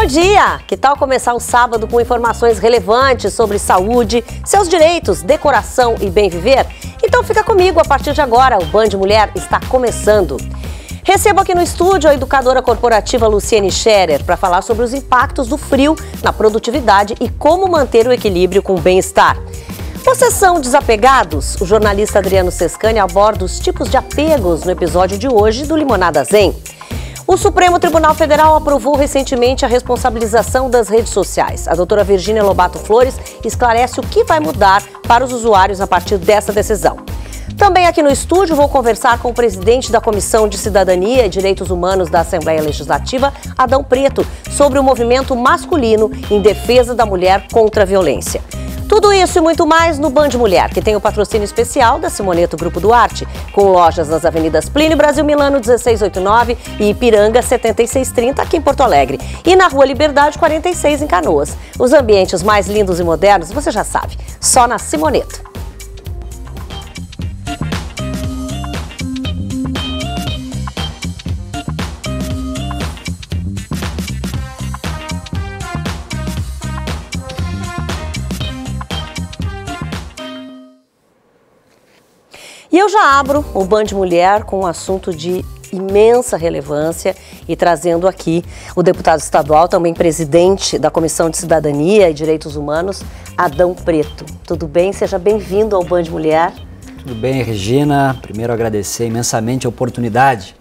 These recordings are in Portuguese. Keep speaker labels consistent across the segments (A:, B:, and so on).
A: dia! Que tal começar o sábado com informações relevantes sobre saúde, seus direitos, decoração e bem viver? Então fica comigo, a partir de agora, o Band Mulher está começando. Recebo aqui no estúdio a educadora corporativa Luciene Scherer para falar sobre os impactos do frio na produtividade e como manter o equilíbrio com o bem-estar. Vocês são desapegados? O jornalista Adriano Sescani aborda os tipos de apegos no episódio de hoje do Limonada Zen. O Supremo Tribunal Federal aprovou recentemente a responsabilização das redes sociais. A doutora Virgínia Lobato Flores esclarece o que vai mudar para os usuários a partir dessa decisão. Também aqui no estúdio vou conversar com o presidente da Comissão de Cidadania e Direitos Humanos da Assembleia Legislativa, Adão Preto, sobre o movimento masculino em defesa da mulher contra a violência. Tudo isso e muito mais no Band Mulher, que tem o patrocínio especial da Simoneto Grupo Duarte, com lojas nas avenidas Plínio Brasil Milano 1689 e Ipiranga 7630 aqui em Porto Alegre e na Rua Liberdade 46 em Canoas. Os ambientes mais lindos e modernos, você já sabe, só na Simoneto. E eu já abro o Band Mulher com um assunto de imensa relevância e trazendo aqui o deputado estadual, também presidente da Comissão de Cidadania e Direitos Humanos, Adão Preto. Tudo bem? Seja bem-vindo ao Band Mulher.
B: Tudo bem, Regina. Primeiro agradecer imensamente a oportunidade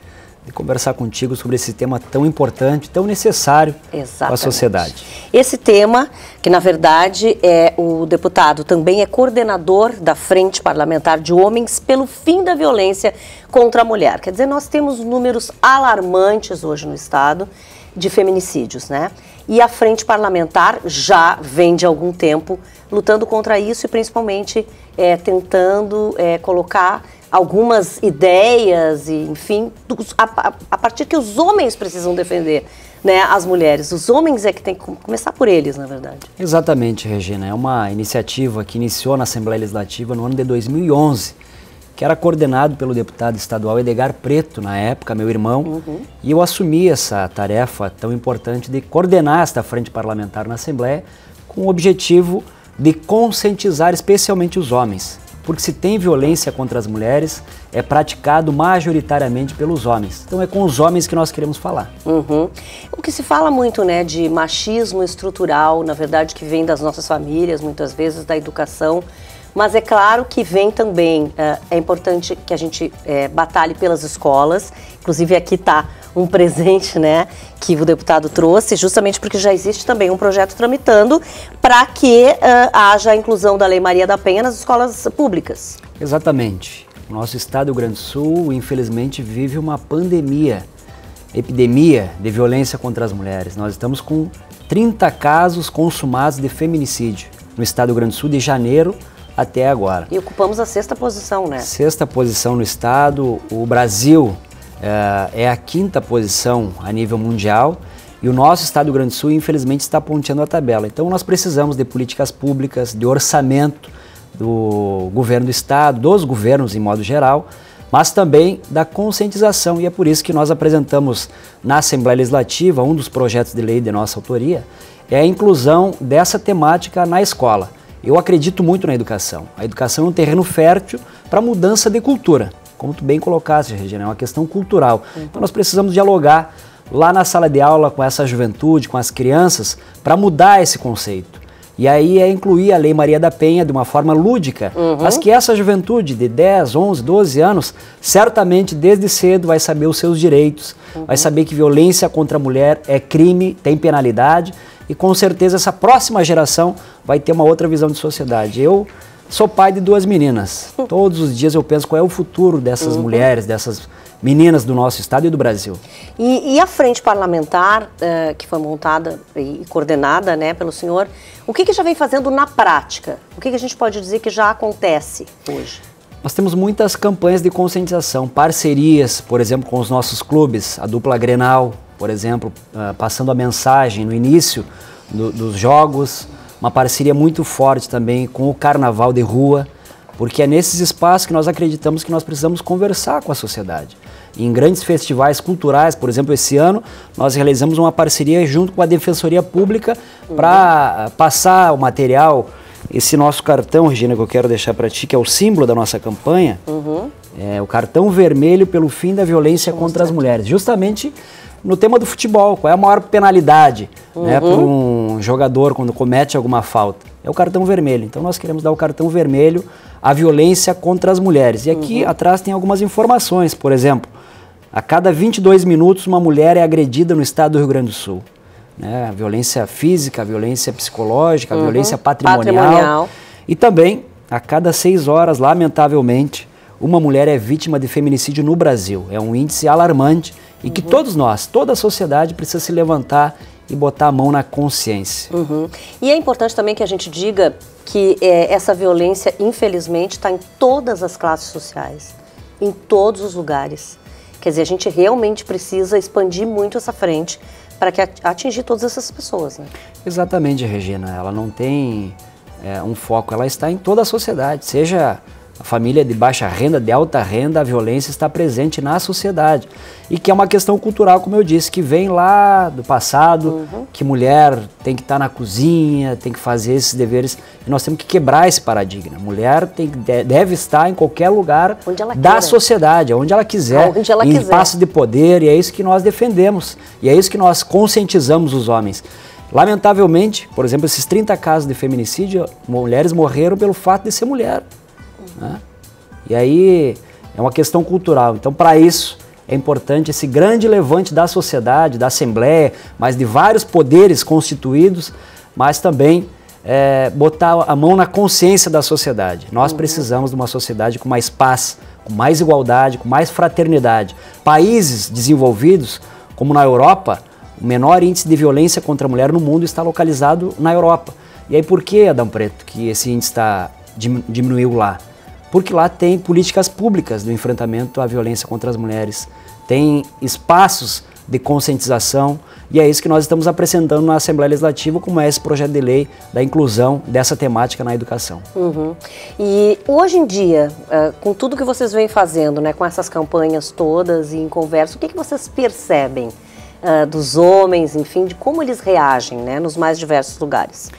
B: de conversar contigo sobre esse tema tão importante, tão necessário para a sociedade.
A: Esse tema, que na verdade o deputado também é coordenador da Frente Parlamentar de Homens pelo Fim da Violência contra a Mulher. Quer dizer, nós temos números alarmantes hoje no estado de feminicídios, né? E a Frente Parlamentar já vem de algum tempo lutando contra isso e principalmente tentando colocar algumas ideias e, enfim, a partir que os homens precisam defender, né, as mulheres. Os homens é que tem que começar por eles, na verdade. Exatamente, Regina.
B: É uma iniciativa que iniciou na Assembleia Legislativa no ano de 2011, que era coordenado pelo deputado estadual Edgar Preto, na época, meu irmão, e eu assumi essa tarefa tão importante de coordenar esta frente parlamentar na Assembleia com o objetivo de conscientizar especialmente os homens. Porque se tem violência contra as mulheres, é praticado majoritariamente pelos homens. Então é com os homens que nós queremos falar. O que se fala muito, né, de machismo estrutural, na verdade, que vem das nossas famílias, muitas vezes da educação, mas é claro que vem também, é importante que a gente batalhe pelas escolas, inclusive aqui está um presente, né, que o deputado trouxe, justamente porque já existe também um projeto tramitando para que haja a inclusão da Lei Maria da Penha nas escolas públicas. Exatamente. O nosso estado do Rio Grande do Sul, infelizmente, vive uma epidemia de violência contra as mulheres. Nós estamos com 30 casos consumados de feminicídio no estado do Rio Grande do Sul de janeiro até agora.
A: E ocupamos a 6ª posição, né?
B: 6ª posição no estado. O Brasil é a 5ª posição a nível mundial e o nosso estado do Rio Grande do Sul, infelizmente, está ponteando a tabela. Então nós precisamos de políticas públicas, de orçamento do governo do estado, dos governos em modo geral, mas também da conscientização, e é por isso que nós apresentamos na Assembleia Legislativa um dos projetos de lei de nossa autoria, é a inclusão dessa temática na escola. Eu acredito muito na educação. A educação é um terreno fértil para mudança de cultura. Como tu bem colocaste, Regina, é uma questão cultural. Então nós precisamos dialogar lá na sala de aula com essa juventude, com as crianças, para mudar esse conceito. E aí é incluir a Lei Maria da Penha de uma forma lúdica, mas que essa juventude de 10, 11, 12 anos, certamente desde cedo vai saber os seus direitos, vai saber que violência contra a mulher é crime, tem penalidade, e com certeza essa próxima geração vai ter uma outra visão de sociedade. Eu sou pai de 2 meninas. Todos os dias eu penso qual é o futuro dessas mulheres, dessas meninas do nosso estado e do Brasil.
A: E a frente parlamentar, que foi montada e coordenada, né, pelo senhor, o que já vem fazendo na prática? O que a gente pode dizer que já acontece hoje?
B: Nós temos muitas campanhas de conscientização, parcerias, por exemplo, com os nossos clubes, a dupla Grenal, por exemplo, passando a mensagem no início dos jogos, uma parceria muito forte também com o Carnaval de Rua, porque é nesses espaços que nós acreditamos que nós precisamos conversar com a sociedade. Em grandes festivais culturais, por exemplo, esse ano, nós realizamos uma parceria junto com a Defensoria Pública para passar o material, esse nosso cartão, Regina, que eu quero deixar para ti, que é o símbolo da nossa campanha, é o cartão vermelho pelo fim da violência contra as mulheres, justamente no tema do futebol. Qual é a maior penalidade né, para um jogador quando comete alguma falta? É o cartão vermelho. Então nós queremos dar o cartão vermelho à violência contra as mulheres. E aqui atrás tem algumas informações, por exemplo, a cada 22 minutos uma mulher é agredida no estado do Rio Grande do Sul. Né? A violência física, a violência psicológica, a violência patrimonial. E também, a cada 6 horas, lamentavelmente, uma mulher é vítima de feminicídio no Brasil. É um índice alarmante e que todos nós, toda a sociedade precisa se levantar e botar a mão na consciência.
A: E é importante também que a gente diga que essa violência, infelizmente, está em todas as classes sociais, em todos os lugares. Quer dizer, a gente realmente precisa expandir muito essa frente para atingir todas essas pessoas, né?
B: Exatamente, Regina. Ela não tem um foco, ela está em toda a sociedade, seja a família de baixa renda, de alta renda, a violência está presente na sociedade. E que é uma questão cultural, como eu disse, que vem lá do passado, que mulher tem que estar na cozinha, tem que fazer esses deveres. E nós temos que quebrar esse paradigma. Mulher deve estar em qualquer lugar da sociedade, onde ela quiser, em espaço de poder, e é isso que nós defendemos. E é isso que nós conscientizamos os homens. Lamentavelmente, por exemplo, esses 30 casos de feminicídio, mulheres morreram pelo fato de ser mulher. Né? E aí é uma questão cultural. Então, para isso, é importante esse grande levante da sociedade, da Assembleia, mas de vários poderes constituídos, mas também botar a mão na consciência da sociedade. Nós precisamos de uma sociedade com mais paz, com mais igualdade, com mais fraternidade. Países desenvolvidos, como na Europa, o menor índice de violência contra a mulher no mundo está localizado na Europa. E aí por que, Adão Preto, que esse índice diminuiu lá? Porque lá tem políticas públicas do enfrentamento à violência contra as mulheres, tem espaços de conscientização, e é isso que nós estamos apresentando na Assembleia Legislativa, como é esse projeto de lei da inclusão dessa temática na educação.
A: E hoje em dia, com tudo que vocês vêm fazendo, né, com essas campanhas todas e em conversa, o que vocês percebem dos homens, enfim, de como eles reagem, né, nos mais diversos lugares?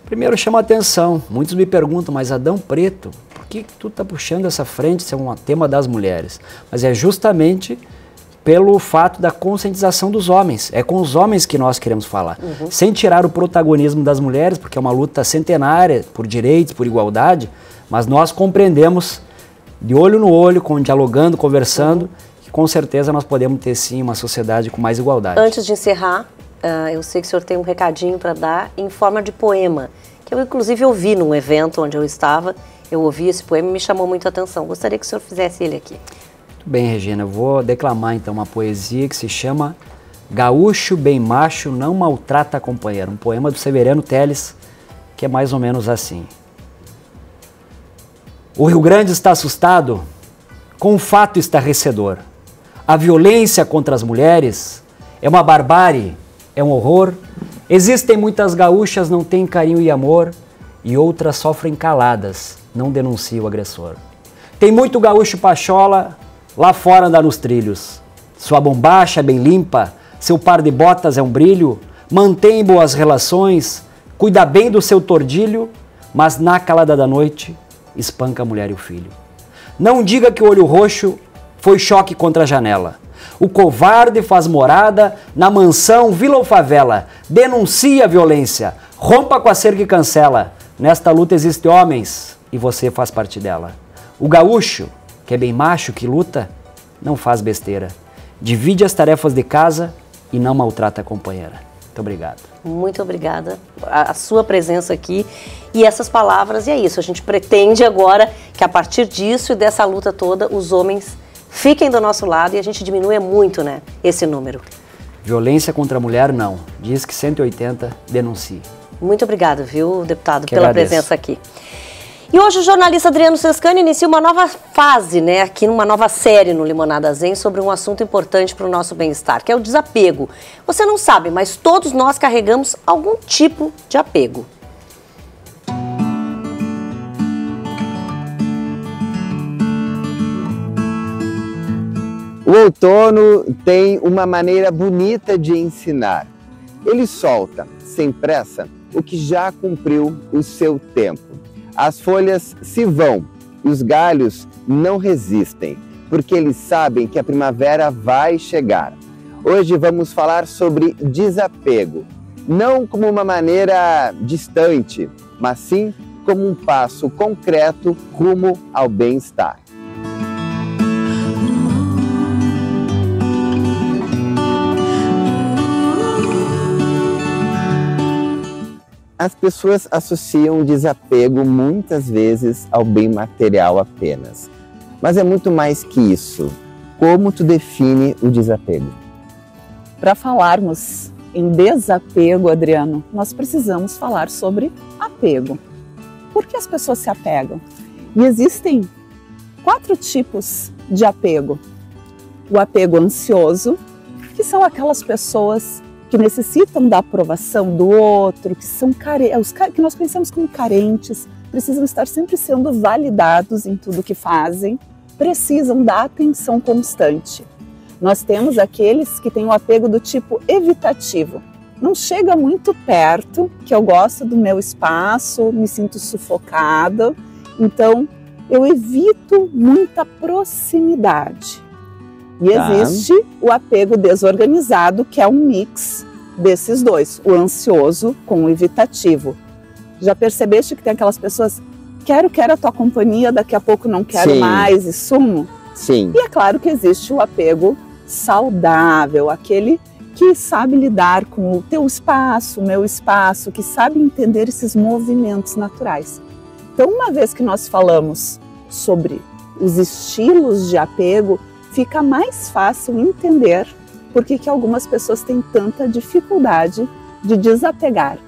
B: Primeiro chama a atenção, muitos me perguntam, mas Adão Preto, por que tu está puxando essa frente, isso é um tema das mulheres? Mas é justamente pelo fato da conscientização dos homens, é com os homens que nós queremos falar, sem tirar o protagonismo das mulheres, porque é uma luta centenária por direitos, por igualdade, mas nós compreendemos de olho no olho, dialogando, conversando, que com certeza nós podemos ter sim uma sociedade com mais igualdade.
A: Antes de encerrar, eu sei que o senhor tem um recadinho para dar em forma de poema, que eu inclusive ouvi num evento onde eu estava, eu ouvi esse poema e me chamou muito a atenção. Gostaria que o senhor fizesse ele aqui.
B: Muito bem, Regina, eu vou declamar então uma poesia que se chama Gaúcho bem macho não maltrata a companheira, um poema do Severiano Teles, que é mais ou menos assim. O Rio Grande está assustado com um fato estarrecedor. A violência contra as mulheres é uma barbárie, é um horror. Existem muitas gaúchas, não têm carinho e amor, e outras sofrem caladas, não denunciam o agressor. Tem muito gaúcho pachola, lá fora anda nos trilhos. Sua bombacha é bem limpa, seu par de botas é um brilho, mantém boas relações, cuida bem do seu tordilho, mas na calada da noite espanca a mulher e o filho. Não diga que o olho roxo foi choque contra a janela. O covarde faz morada na mansão, vila ou favela. Denuncia a violência, rompa com a cerca e cancela. Nesta luta existem homens e você faz parte dela. O gaúcho, que é bem macho, que luta, não faz besteira. Divide as tarefas de casa e não maltrata a companheira. Muito obrigado.
A: Muito obrigada. A sua presença aqui e essas palavras, e é isso. A gente pretende agora que a partir disso e dessa luta toda, os homens fiquem do nosso lado e a gente diminua muito, né, esse número.
B: Violência contra a mulher, não. Diz que 180 denuncie.
A: Muito obrigado, viu, deputado, pela presença aqui. E hoje o jornalista Adriano Sescani inicia uma nova fase, né, aqui numa nova série no Limonada Zen sobre um assunto importante para o nosso bem-estar, que é o desapego. Você não sabe, mas todos nós carregamos algum tipo de apego.
C: O outono tem uma maneira bonita de ensinar. Ele solta, sem pressa, o que já cumpriu o seu tempo. As folhas se vão e os galhos não resistem, porque eles sabem que a primavera vai chegar. Hoje vamos falar sobre desapego, não como uma maneira distante, mas sim como um passo concreto rumo ao bem-estar. As pessoas associam desapego muitas vezes ao bem material apenas. Mas é muito mais que isso. Como tu define o desapego?
D: Para falarmos em desapego, Adriano, nós precisamos falar sobre apego. Por que as pessoas se apegam? E existem 4 tipos de apego. O apego ansioso, que são aquelas pessoas que necessitam da aprovação do outro, que são que nós pensamos como carentes, precisam estar sempre sendo validados em tudo que fazem, precisam da atenção constante. Nós temos aqueles que têm o apego do tipo evitativo. Não chega muito perto, que eu gosto do meu espaço, me sinto sufocada, então eu evito muita proximidade. E existe o apego desorganizado, que é um mix desses dois, o ansioso com o evitativo. Já percebeste que tem aquelas pessoas, quero a tua companhia, daqui a pouco não quero mais e sumo?
C: Sim.
D: E é claro que existe o apego saudável, aquele que sabe lidar com o teu espaço, o meu espaço, que sabe entender esses movimentos naturais. Então, uma vez que nós falamos sobre os estilos de apego, fica mais fácil entender por que algumas pessoas têm tanta dificuldade de desapegar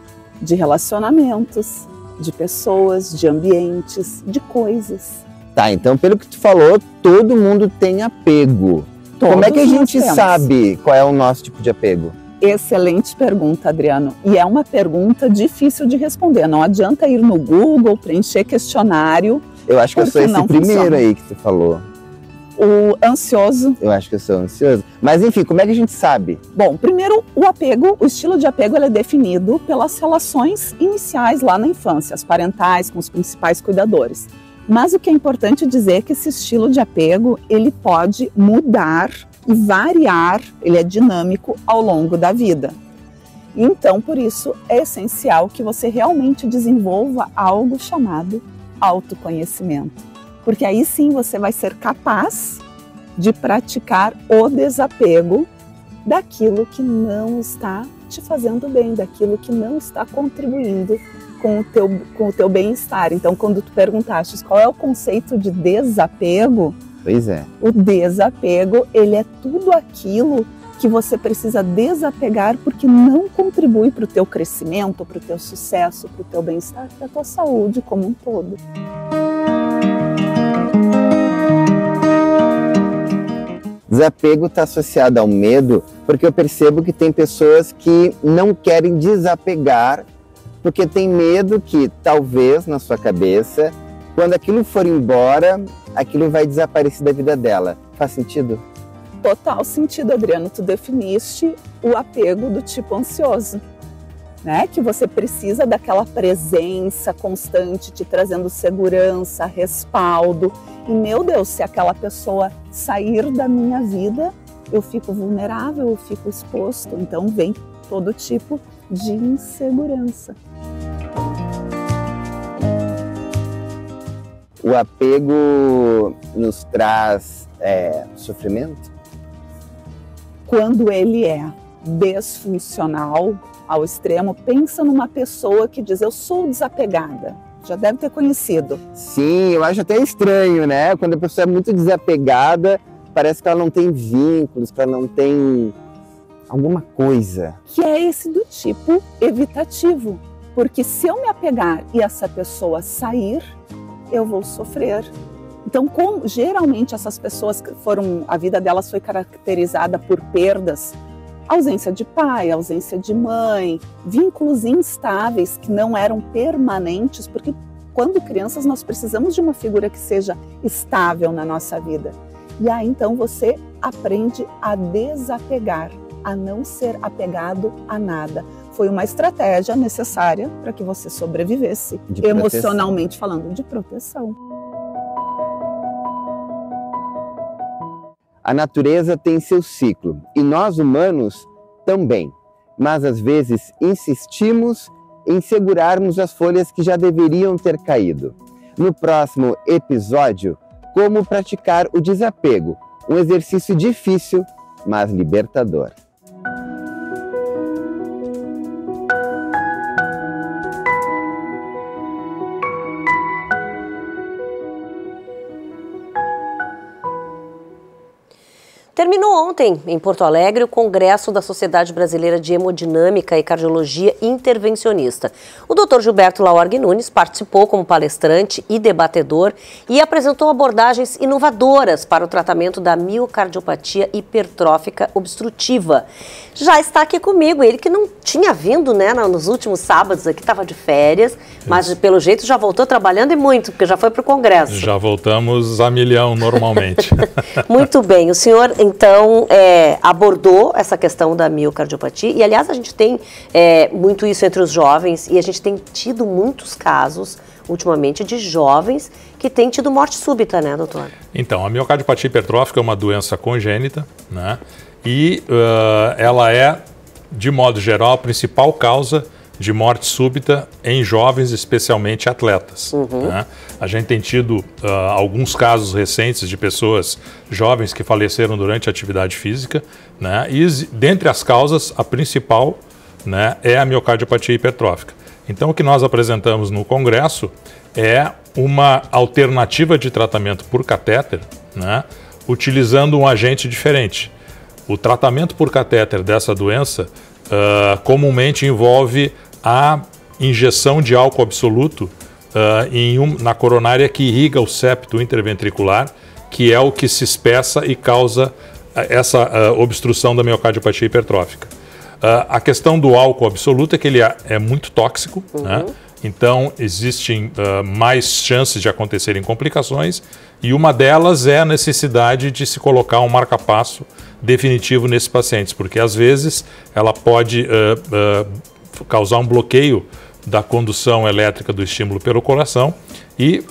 D: de relacionamentos, de pessoas, de ambientes, de coisas.
C: Tá, então pelo que tu falou, todo mundo tem apego. Como é que a gente sabe qual é o nosso tipo de apego?
D: Excelente pergunta, Adriano. E é uma pergunta difícil de responder. Não adianta ir no Google, preencher questionário.
C: Eu acho que eu sou esse primeiro aí que tu falou.
D: O ansioso.
C: Eu acho que eu sou ansioso. Mas enfim, como é que a gente sabe?
D: Bom, primeiro o apego, o estilo de apego ele é definido pelas relações iniciais lá na infância, as parentais com os principais cuidadores. Mas o que é importante dizer é que esse estilo de apego ele pode mudar e variar, ele é dinâmico ao longo da vida. Então, por isso, é essencial que você realmente desenvolva algo chamado autoconhecimento. Porque aí sim você vai ser capaz de praticar o desapego daquilo que não está te fazendo bem, daquilo que não está contribuindo com o teu bem-estar. Então, quando tu perguntaste qual é o conceito de desapego,
C: pois é.
D: O desapego, ele é tudo aquilo que você precisa desapegar porque não contribui para o teu crescimento, para o teu sucesso, para o teu bem-estar, para a tua saúde como um todo.
C: Desapego está associado ao medo, porque eu percebo que tem pessoas que não querem desapegar, porque tem medo que talvez na sua cabeça, quando aquilo for embora, aquilo vai desaparecer da vida dela. Faz sentido?
D: Total sentido, Adriano. Tu definiste o apego do tipo ansioso, né? Que você precisa daquela presença constante, te trazendo segurança, respaldo. E, meu Deus, se aquela pessoa sair da minha vida, eu fico vulnerável, eu fico exposto. Então, vem todo tipo de insegurança.
C: O apego nos traz sofrimento?
D: Quando ele é desfuncional ao extremo, pensa numa pessoa que diz, eu sou desapegada. Já deve ter conhecido.
C: Sim, eu acho até estranho, né? Quando a pessoa é muito desapegada, parece que ela não tem vínculos, que ela não tem alguma coisa.
D: Que é esse do tipo evitativo. Porque se eu me apegar e essa pessoa sair, eu vou sofrer. Então, geralmente essas pessoas a vida delas foi caracterizada por perdas, ausência de pai, ausência de mãe, vínculos instáveis que não eram permanentes, porque quando crianças nós precisamos de uma figura que seja estável na nossa vida. E aí então você aprende a desapegar, a não ser apegado a nada. Foi uma estratégia necessária para que você sobrevivesse, emocionalmente falando, de proteção.
C: A natureza tem seu ciclo e nós humanos também, mas às vezes insistimos em segurarmos as folhas que já deveriam ter caído. No próximo episódio, como praticar o desapego, um exercício difícil, mas libertador.
A: Terminou ontem, em Porto Alegre, o Congresso da Sociedade Brasileira de Hemodinâmica e Cardiologia Intervencionista. O Dr. Gilberto Laorgue Nunes participou como palestrante e debatedor e apresentou abordagens inovadoras para o tratamento da miocardiopatia hipertrófica obstrutiva. Já está aqui comigo, ele que não tinha vindo, né, nos últimos sábados aqui, estava de férias, mas pelo jeito já voltou trabalhando e muito, porque já foi para o Congresso.
E: Já voltamos a milhão normalmente.
A: Muito bem, o senhor então abordou essa questão da miocardiopatia e aliás a gente tem muito isso entre os jovens e a gente tem tido muitos casos ultimamente de jovens que têm tido morte súbita, né, doutor?
E: Então, a miocardiopatia hipertrófica é uma doença congênita, né, e ela é, de modo geral, a principal causa de morte súbita em jovens, especialmente atletas. Né? A gente tem tido alguns casos recentes de pessoas jovens que faleceram durante a atividade física, né? E dentre as causas, a principal, né, é a miocardiopatia hipertrófica. Então, o que nós apresentamos no Congresso é uma alternativa de tratamento por catéter, né, utilizando um agente diferente. O tratamento por catéter dessa doença comumente envolve a injeção de álcool absoluto na coronária que irriga o septo interventricular, que é o que se espessa e causa essa obstrução da miocardiopatia hipertrófica. A questão do álcool absoluto é que ele é muito tóxico, né? Então existem mais chances de acontecerem complicações e uma delas é a necessidade de se colocar um marca-passo definitivo nesses pacientes, porque às vezes ela pode causar um bloqueio da condução elétrica do estímulo pelo coração e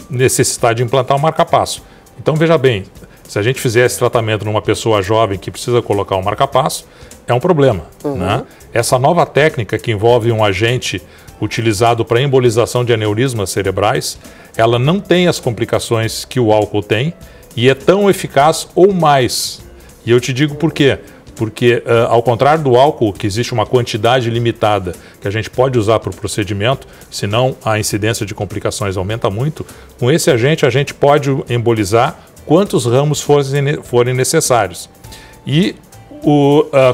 E: necessitar de implantar um marca-passo. Então veja bem, se a gente fizer esse tratamento numa pessoa jovem que precisa colocar um marca-passo, é um problema. Né? Essa nova técnica que envolve um agente utilizado para embolização de aneurismas cerebrais, ela não tem as complicações que o álcool tem e é tão eficaz ou mais. E eu te digo por quê. Porque, ao contrário do álcool, que existe uma quantidade limitada que a gente pode usar para o procedimento, senão a incidência de complicações aumenta muito, com esse agente a gente pode embolizar quantos ramos forem necessários. E,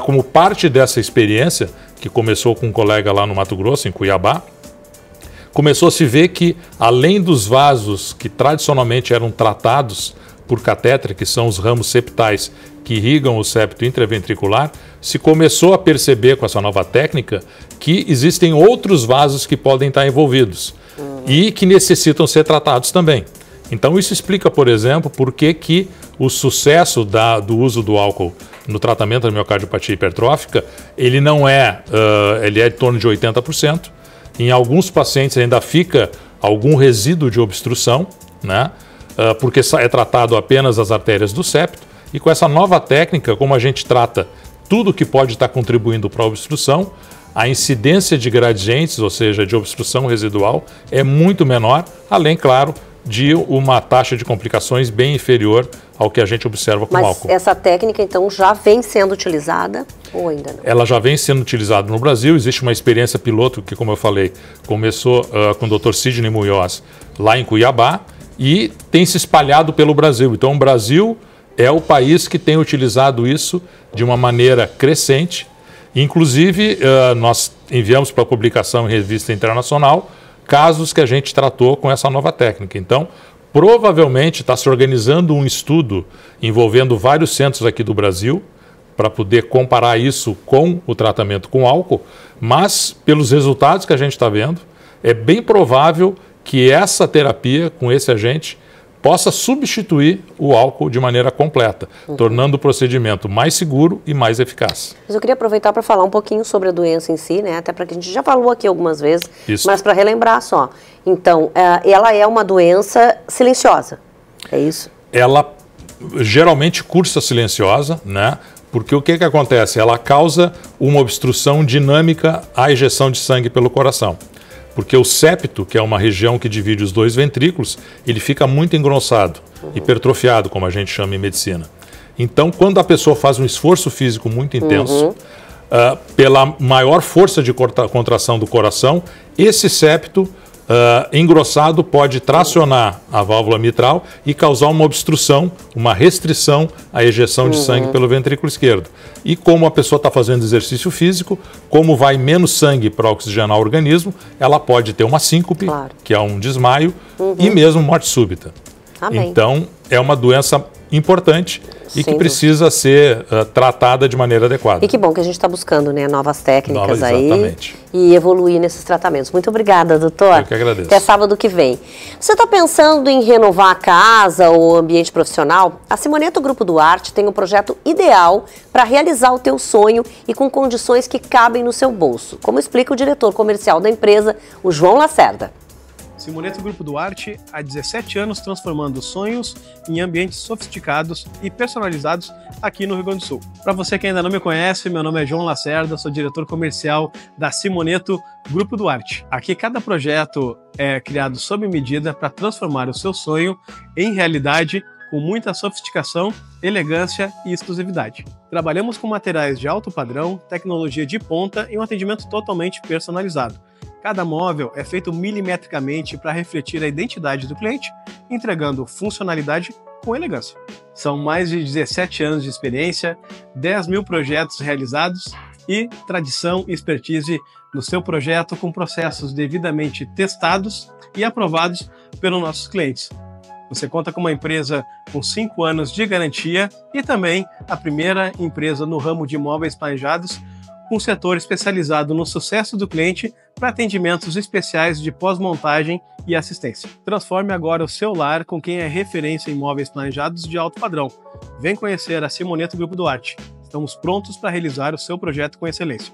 E: como parte dessa experiência, que começou com um colega lá no Mato Grosso, em Cuiabá, começou a se ver que, além dos vasos que tradicionalmente eram tratados por catéter, que são os ramos septais que irrigam o septo intraventricular, se começou a perceber com essa nova técnica que existem outros vasos que podem estar envolvidos e que necessitam ser tratados também. Então isso explica, por exemplo, por que o sucesso do uso do álcool no tratamento da miocardiopatia hipertrófica, ele não ele é de torno de 80%. Em alguns pacientes ainda fica algum resíduo de obstrução, né? Porque é tratado apenas as artérias do septo, e com essa nova técnica, como a gente trata tudo que pode estar contribuindo para a obstrução, a incidência de gradientes, ou seja, de obstrução residual, é muito menor, além, claro, de uma taxa de complicações bem inferior ao que a gente observa com o álcool.
A: Mas essa técnica, então, já vem sendo utilizada ou ainda não?
E: Ela já vem sendo utilizada no Brasil. Existe uma experiência piloto que, como eu falei, começou com o Dr. Sidney Munhoz lá em Cuiabá e tem se espalhado pelo Brasil. Então, o Brasil é o país que tem utilizado isso de uma maneira crescente. Inclusive, nós enviamos para publicação em revista internacional casos que a gente tratou com essa nova técnica. Então, provavelmente está se organizando um estudo envolvendo vários centros aqui do Brasil para poder comparar isso com o tratamento com álcool, mas pelos resultados que a gente está vendo, é bem provável que essa terapia com esse agente possa substituir o álcool de maneira completa, tornando o procedimento mais seguro e mais eficaz.
A: Mas eu queria aproveitar para falar um pouquinho sobre a doença em si, né? Até para que a gente já falou aqui algumas vezes, mas para relembrar só. Então, ela é uma doença silenciosa, é isso? Ela
E: geralmente cursa silenciosa, né? Porque o que acontece? Ela causa uma obstrução dinâmica à ejeção de sangue pelo coração. Porque o septo, que é uma região que divide os dois ventrículos, ele fica muito engrossado, hipertrofiado, como a gente chama em medicina. Então, quando a pessoa faz um esforço físico muito intenso, pela maior força de contração do coração, esse septo engrossado pode tracionar a válvula mitral e causar uma obstrução, uma restrição à ejeção de sangue pelo ventrículo esquerdo. E como a pessoa está fazendo exercício físico, como vai menos sangue para oxigenar o organismo, ela pode ter uma síncope, que é um desmaio, e mesmo morte súbita. Então, é uma doença importante e que precisa ser tratada de maneira adequada.
A: E que bom que a gente está buscando, né, novas técnicas aí e evoluir nesses tratamentos. Muito obrigada, doutor.
E: Eu que agradeço.
A: Até sábado que vem. Você está pensando em renovar a casa ou o ambiente profissional? A Simoneto Grupo Duarte tem um projeto ideal para realizar o teu sonho e com condições que cabem no seu bolso, como explica o diretor comercial da empresa, o João Lacerda.
F: Simoneto Grupo Duarte, há 17 anos transformando sonhos em ambientes sofisticados e personalizados aqui no Rio Grande do Sul. Para você que ainda não me conhece, meu nome é João Lacerda, sou diretor comercial da Simoneto Grupo Duarte. Aqui cada projeto é criado sob medida para transformar o seu sonho em realidade com muita sofisticação, elegância e exclusividade. Trabalhamos com materiais de alto padrão, tecnologia de ponta e um atendimento totalmente personalizado. Cada móvel é feito milimetricamente para refletir a identidade do cliente, entregando funcionalidade com elegância. São mais de 17 anos de experiência, 10 mil projetos realizados e tradição e expertise no seu projeto com processos devidamente testados e aprovados pelos nossos clientes. Você conta com uma empresa com 5 anos de garantia e também a primeira empresa no ramo de imóveis planejados um setor especializado no sucesso do cliente para atendimentos especiais de pós-montagem e assistência. Transforme agora o seu lar com quem é referência em imóveis planejados de alto padrão. Vem conhecer a Simoneto Grupo Duarte. Estamos prontos para realizar o seu projeto com excelência.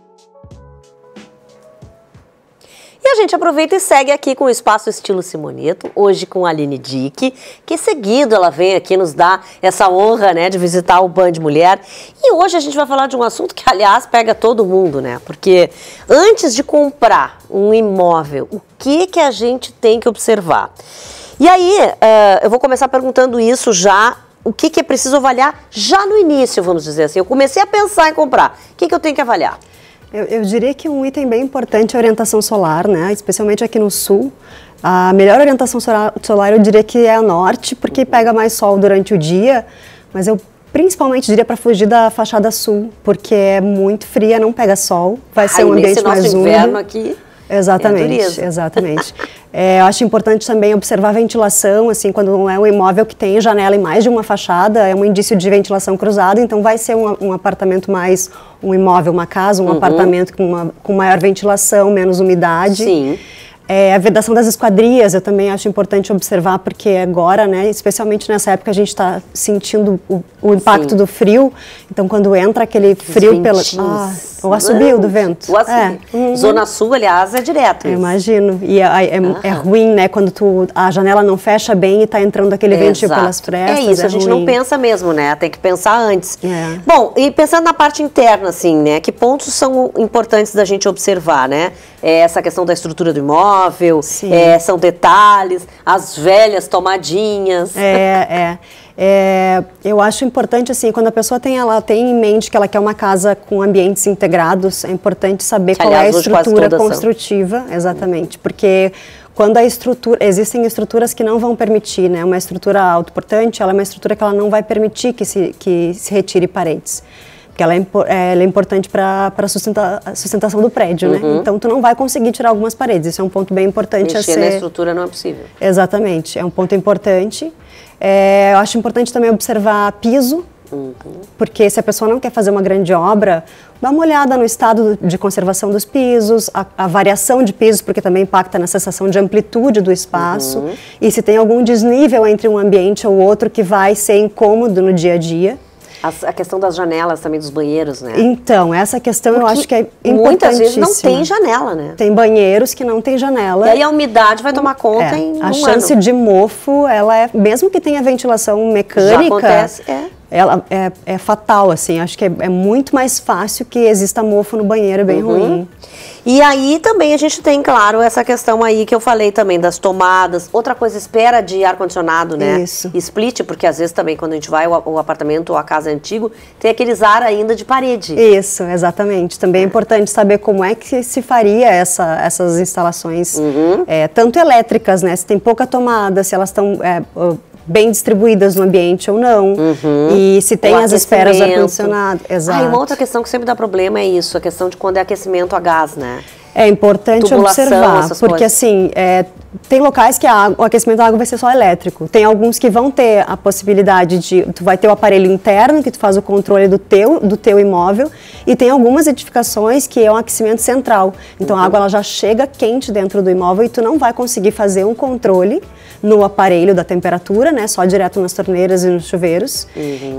A: E a gente aproveita e segue aqui com o Espaço Estilo Simoneto, hoje com a Aline Dick, que seguido ela vem aqui nos dar essa honra, né, de visitar o Band Mulher. E hoje a gente vai falar de um assunto que, aliás, pega todo mundo, né? Porque antes de comprar um imóvel, o que a gente tem que observar? E aí, eu vou começar perguntando isso já, o que é preciso avaliar já no início, vamos dizer assim. Eu comecei a pensar em comprar, o que eu tenho que avaliar?
G: Eu diria que um item bem importante é a orientação solar, né? Especialmente aqui no sul. A melhor orientação solar eu diria que é a norte, porque pega mais sol durante o dia, mas eu principalmente diria para fugir da fachada sul, porque é muito fria, não pega sol, vai ser um ambiente mais úmido.
A: Inverno aqui.
G: Exatamente, exatamente. Eu acho importante também observar a ventilação, assim, quando não é um imóvel que tem janela em mais de uma fachada, é um indício de ventilação cruzada, então vai ser um apartamento mais, um imóvel, uma casa, um apartamento com maior ventilação, menos umidade.
A: Sim.
G: A vedação das esquadrias eu também acho importante observar, porque agora, né, especialmente nessa época, a gente está sentindo o impacto do frio. Então, quando entra aquele frio pela... o assobio do vento.
A: O assobio. Zona Sul, aliás, é direto.
G: Imagino. E é ruim, né, quando a janela não fecha bem e está entrando aquele ventinho pelas frestas.
A: É isso, a gente não pensa mesmo, né? Tem que pensar antes. Bom, e pensando na parte interna, assim, né? Que pontos são importantes da gente observar, né? Essa questão da estrutura do imóvel, são detalhes, as velhas tomadinhas.
G: Eu acho importante, assim, quando a pessoa tem em mente que ela quer uma casa com ambientes integrados, é importante saber qual é a estrutura construtiva, exatamente, porque quando existem estruturas que não vão permitir, né, uma estrutura autoportante, ela é uma estrutura que ela não vai permitir que se retire paredes. Porque ela é importante para a sustentação do prédio, né? Então, tu não vai conseguir tirar algumas paredes. Isso é um ponto bem importante a ser...
A: Mexer na estrutura não é possível.
G: Exatamente. É um ponto importante. Eu acho importante também observar piso, porque se a pessoa não quer fazer uma grande obra, dá uma olhada no estado de conservação dos pisos, a variação de pisos, porque também impacta na sensação de amplitude do espaço, e se tem algum desnível entre um ambiente ou outro que vai ser incômodo no dia a dia.
A: A questão das janelas também, dos banheiros, né?
G: Então, essa questão eu acho que é importantíssima.
A: Muitas vezes não tem janela, né?
G: Tem banheiros que não tem janela.
A: E aí a umidade vai tomar conta em um ano.
G: A chance de mofo, ela é, mesmo que tenha ventilação mecânica,
A: já acontece,
G: ela é fatal, assim. Acho que é muito mais fácil que exista mofo no banheiro, é bem ruim.
A: E aí também a gente tem, claro, essa questão aí que eu falei também das tomadas. Outra coisa, espera de ar-condicionado, né?
G: Isso.
A: Split, porque às vezes também quando a gente vai, o apartamento ou a casa é antigo, tem aqueles ar ainda de parede.
G: Isso, exatamente. Também é importante saber como é que se faria essas instalações, tanto elétricas, né? Se tem pouca tomada, se elas estão bem distribuídas no ambiente ou não, e se tem as esferas do ar-condicionado. Exato.
A: E uma outra questão que sempre dá problema é isso, a questão de quando é aquecimento a gás, né?
G: É importante observar, porque assim, tem locais que o aquecimento da água vai ser só elétrico. Tem alguns que vão ter a possibilidade de, tu vai ter o aparelho interno, que tu faz o controle do teu imóvel, e tem algumas edificações que é um aquecimento central. Então a água ela já chega quente dentro do imóvel e tu não vai conseguir fazer um controle no aparelho da temperatura, né, só direto nas torneiras e nos chuveiros.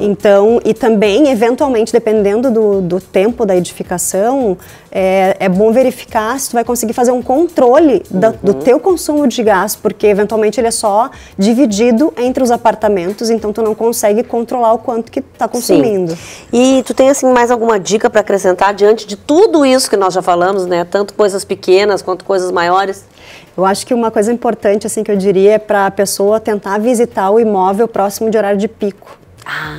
G: Então, e também, eventualmente, dependendo do tempo da edificação, é bom verificar se tu vai conseguir fazer um controle do teu consumo de gás, porque eventualmente ele é só dividido entre os apartamentos, então tu não consegue controlar o quanto que está consumindo.
A: Sim. E tu tem assim mais alguma dica para acrescentar diante de tudo isso que nós já falamos, né, tanto coisas pequenas quanto coisas maiores?
G: Eu acho que uma coisa importante, assim, que eu diria é para a pessoa tentar visitar o imóvel próximo de horário de pico.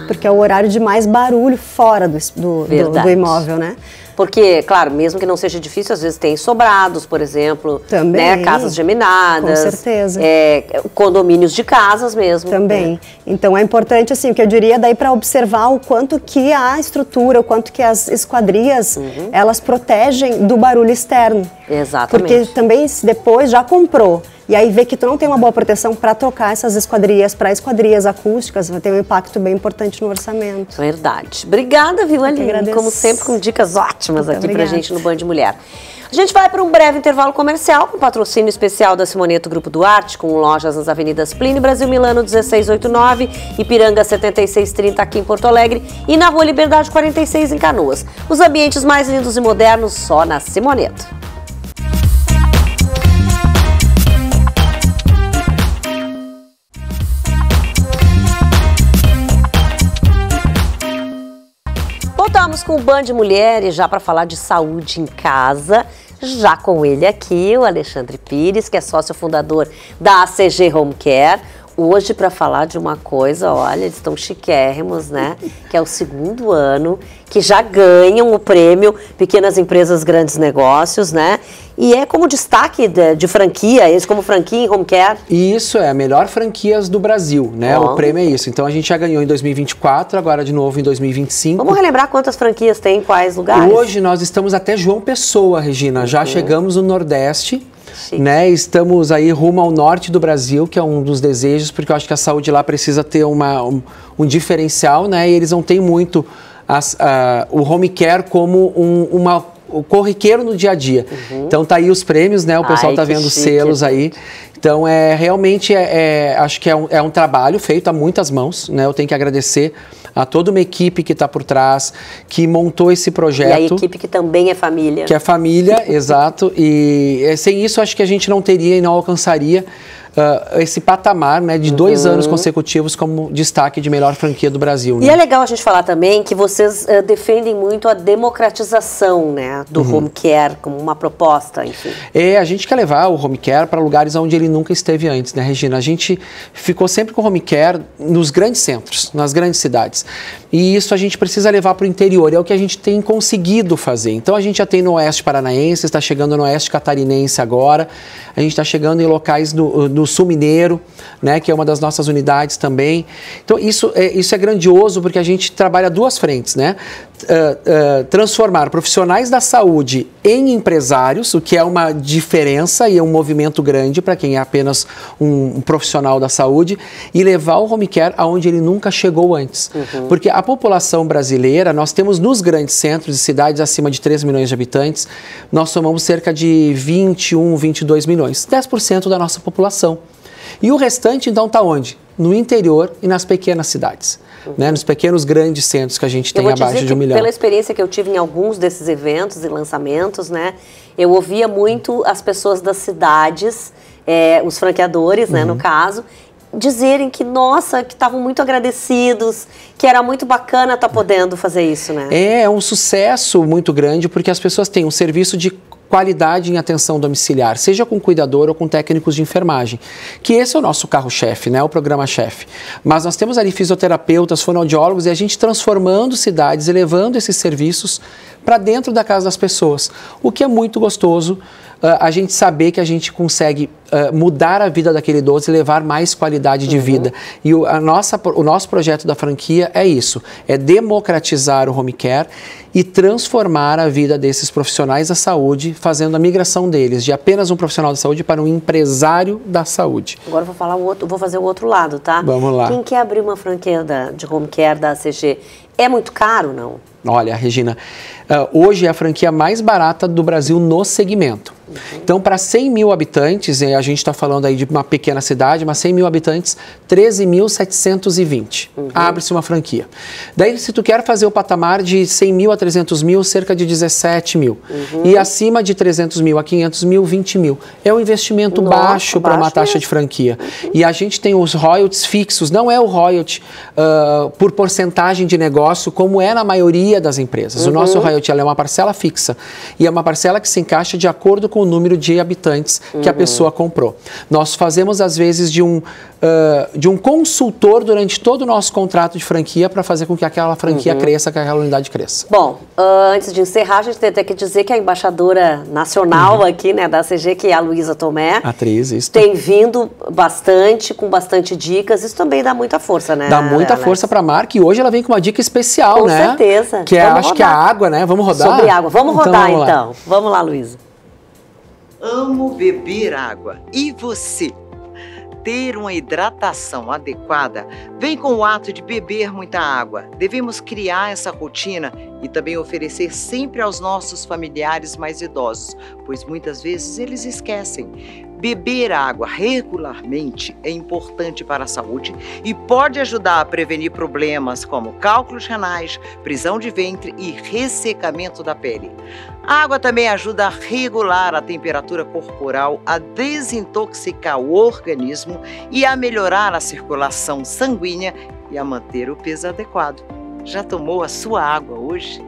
G: Porque é o horário de mais barulho fora do imóvel, né?
A: Porque, claro, mesmo que não seja difícil, às vezes tem sobrados, por exemplo.
G: Também.
A: Né, casas geminadas.
G: Com certeza.
A: Condomínios de casas mesmo.
G: Também.
A: Né?
G: Então é importante, assim, o que eu diria daí para observar o quanto que a estrutura, o quanto que as esquadrias, elas protegem do barulho externo.
A: Exatamente.
G: Porque também, se depois já comprou, e aí vê que tu não tem uma boa proteção para trocar essas esquadrias para esquadrias acústicas, vai ter um impacto bem importante no orçamento.
A: Verdade. Obrigada, viu, Aline? Como sempre, com dicas ótimas aqui pra gente no Band Mulher. A gente vai para um breve intervalo comercial com patrocínio especial da Simoneto Grupo Duarte, com lojas nas avenidas Plínio Brasil Milano 1689, Ipiranga 7630 aqui em Porto Alegre e na Rua Liberdade 46 em Canoas. Os ambientes mais lindos e modernos só na Simoneto. Voltamos com o Band Mulher e já para falar de saúde em casa, já com ele aqui, o Alexandre Pires, que é sócio fundador da ACG Home Care. Hoje para falar de uma coisa, olha, eles estão chiquérrimos, né? Que é o segundo ano, que já ganham o prêmio Pequenas Empresas Grandes Negócios, né? E é como destaque de franquia, eles como franquia em Home Care.
H: Isso, é a melhor franquias do Brasil, né? O prêmio é isso. Então a gente já ganhou em 2024, agora de novo em 2025.
A: Vamos relembrar quantas franquias tem em quais lugares?
H: Hoje nós estamos até João Pessoa, Regina. Já chegamos no Nordeste. Né? Estamos aí rumo ao norte do Brasil, que é um dos desejos, porque eu acho que a saúde lá precisa ter um diferencial, né? E eles não têm muito o home care como o corriqueiro no dia a dia. Então tá aí os prêmios, né? O pessoal tá vendo selos aí. Então realmente acho que é um trabalho feito a muitas mãos, né? Eu tenho que agradecer a toda uma equipe que está por trás, que montou esse projeto.
A: E a equipe que também é família.
H: Que é família, exato. E sem isso acho que a gente não teria e não alcançaria esse patamar, né, de 2 anos consecutivos como destaque de melhor franquia do Brasil.
A: E
H: né?
A: é legal a gente falar também que vocês defendem muito a democratização, né, do home care como uma proposta, enfim.
H: A gente quer levar o home care para lugares onde ele nunca esteve antes, né, Regina? A gente ficou sempre com o home care nos grandes centros, nas grandes cidades. E isso a gente precisa levar para o interior, é o que a gente tem conseguido fazer. Então a gente já tem no Oeste Paranaense, está chegando no Oeste Catarinense agora, a gente está chegando em locais no Sul Mineiro, né, que é uma das nossas unidades também. Então isso é grandioso porque a gente trabalha 2 frentes, né? transformar profissionais da saúde em empresários, o que é uma diferença e é um movimento grande para quem é apenas um profissional da saúde, e levar o home care aonde ele nunca chegou antes. Porque a população brasileira, nós temos nos grandes centros e cidades acima de 3 milhões de habitantes, nós somamos cerca de 21, 22 milhões, 10% da nossa população. E o restante, então, está onde? No interior e nas pequenas cidades, né? Nos pequenos grandes centros que a gente tem abaixo de 1 milhão.
A: Pela experiência que eu tive em alguns desses eventos e lançamentos, né, eu ouvia muito as pessoas das cidades, os franqueadores, né, no caso, dizerem que, nossa, que estavam muito agradecidos, que era muito bacana estar podendo fazer isso, né?
H: É um sucesso muito grande, porque as pessoas têm um serviço de qualidade em atenção domiciliar, seja com cuidador ou com técnicos de enfermagem, que esse é o nosso carro-chefe, né, o programa-chefe. Mas nós temos ali fisioterapeutas, fonoaudiólogos, e a gente transformando cidades e levando esses serviços para dentro da casa das pessoas, o que é muito gostoso, a gente saber que a gente consegue mudar a vida daquele idoso e levar mais qualidade de vida. E o nosso projeto da franquia é isso, é democratizar o home care e transformar a vida desses profissionais da saúde, fazendo a migração deles de apenas um profissional da saúde para um empresário da saúde.
A: Agora eu vou fazer o outro lado, tá?
H: Vamos lá.
A: Quem quer abrir uma franquia de home care da ACG, é muito caro, não?
H: Olha, Regina, hoje é a franquia mais barata do Brasil no segmento. Então, para 100 mil habitantes, a gente está falando aí de uma pequena cidade, mas 100 mil habitantes, 13.720. Abre-se uma franquia. Daí, se tu quer fazer o patamar de 100 mil a 300 mil, cerca de 17 mil. E acima de 300 mil a 500 mil, 20 mil. É um investimento baixo para uma taxa de franquia. E a gente tem os royalties fixos, não é o royalty por porcentagem de negócio, como é na maioria das empresas. O nosso royalty é uma parcela fixa. E é uma parcela que se encaixa de acordo com o número de habitantes que a pessoa comprou. Nós fazemos, às vezes, de um consultor durante todo o nosso contrato de franquia para fazer com que aquela franquia cresça, que aquela unidade cresça.
A: Bom, antes de encerrar, a gente tem até que dizer que a embaixadora nacional aqui, né, da ACG, que é a Luísa Tomé,
H: atriz, isso,
A: tem vindo bastante, com bastante dicas. Isso também dá muita força, né?
H: Dá muita força para a marca, e hoje ela vem com uma dica especial,
A: com
H: né?
A: Com certeza.
H: Que acho que é a água, né? Vamos rodar?
A: Sobre água. Vamos rodar, então. Vamos lá, Luísa.
I: Amo beber água. E você? Ter uma hidratação adequada vem com o ato de beber muita água. Devemos criar essa rotina e também oferecer sempre aos nossos familiares mais idosos, pois muitas vezes eles esquecem. Beber água regularmente é importante para a saúde e pode ajudar a prevenir problemas como cálculos renais, prisão de ventre e ressecamento da pele. A água também ajuda a regular a temperatura corporal, a desintoxicar o organismo e a melhorar a circulação sanguínea e a manter o peso adequado. Já tomou a sua água hoje?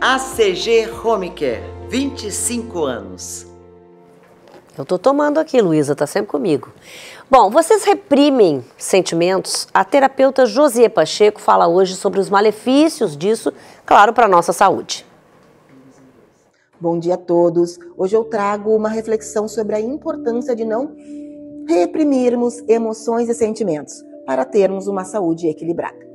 I: ACG Home Care, 25 anos.
A: Eu tô tomando aqui, Luísa, tá sempre comigo. Bom, vocês reprimem sentimentos? A terapeuta Josie Pacheco fala hoje sobre os malefícios disso, claro, para a nossa saúde.
J: Bom dia a todos. Hoje eu trago uma reflexão sobre a importância de não reprimirmos emoções e sentimentos para termos uma saúde equilibrada.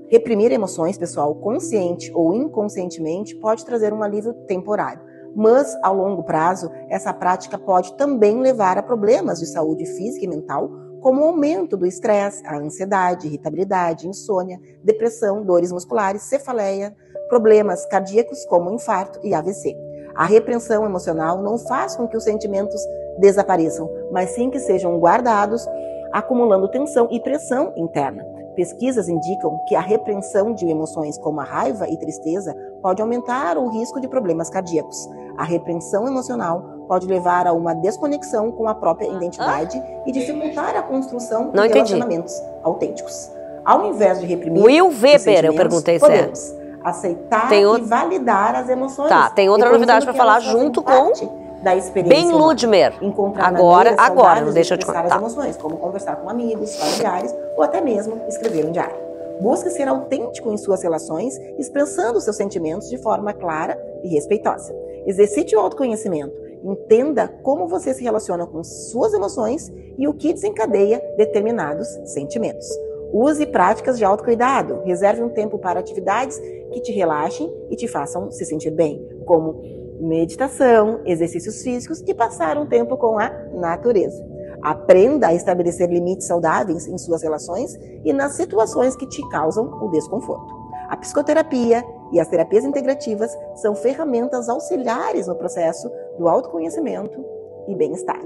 J: Reprimir emoções, pessoal, consciente ou inconscientemente, pode trazer um alívio temporário. Mas, ao longo prazo, essa prática pode também levar a problemas de saúde física e mental, como o aumento do estresse, a ansiedade, irritabilidade, insônia, depressão, dores musculares, cefaleia, problemas cardíacos como infarto e AVC. A repreensão emocional não faz com que os sentimentos desapareçam, mas sim que sejam guardados, acumulando tensão e pressão interna. Pesquisas indicam que a repreensão de emoções como a raiva e tristeza pode aumentar o risco de problemas cardíacos. A repreensão emocional pode levar a uma desconexão com a própria identidade e dificultar a construção de relacionamentos autênticos. Ao invés de reprimir
A: Will Weber, eu perguntei
J: podemos aceitar e validar as emoções.
A: Tá, tem outra novidade para falar junto com
J: da experiência
A: Ben Ludmer.
J: Agora,
A: não deixa eu te contar.
J: As emoções, como conversar com amigos, familiares ou até mesmo escrever um diário. Busque ser autêntico em suas relações, expressando seus sentimentos de forma clara e respeitosa. Exercite o autoconhecimento. Entenda como você se relaciona com suas emoções e o que desencadeia determinados sentimentos. Use práticas de autocuidado. Reserve um tempo para atividades que te relaxem e te façam se sentir bem, como meditação, exercícios físicos e passar um tempo com a natureza. Aprenda a estabelecer limites saudáveis em suas relações e nas situações que te causam o desconforto. A psicoterapia e as terapias integrativas são ferramentas auxiliares no processo do autoconhecimento e bem-estar.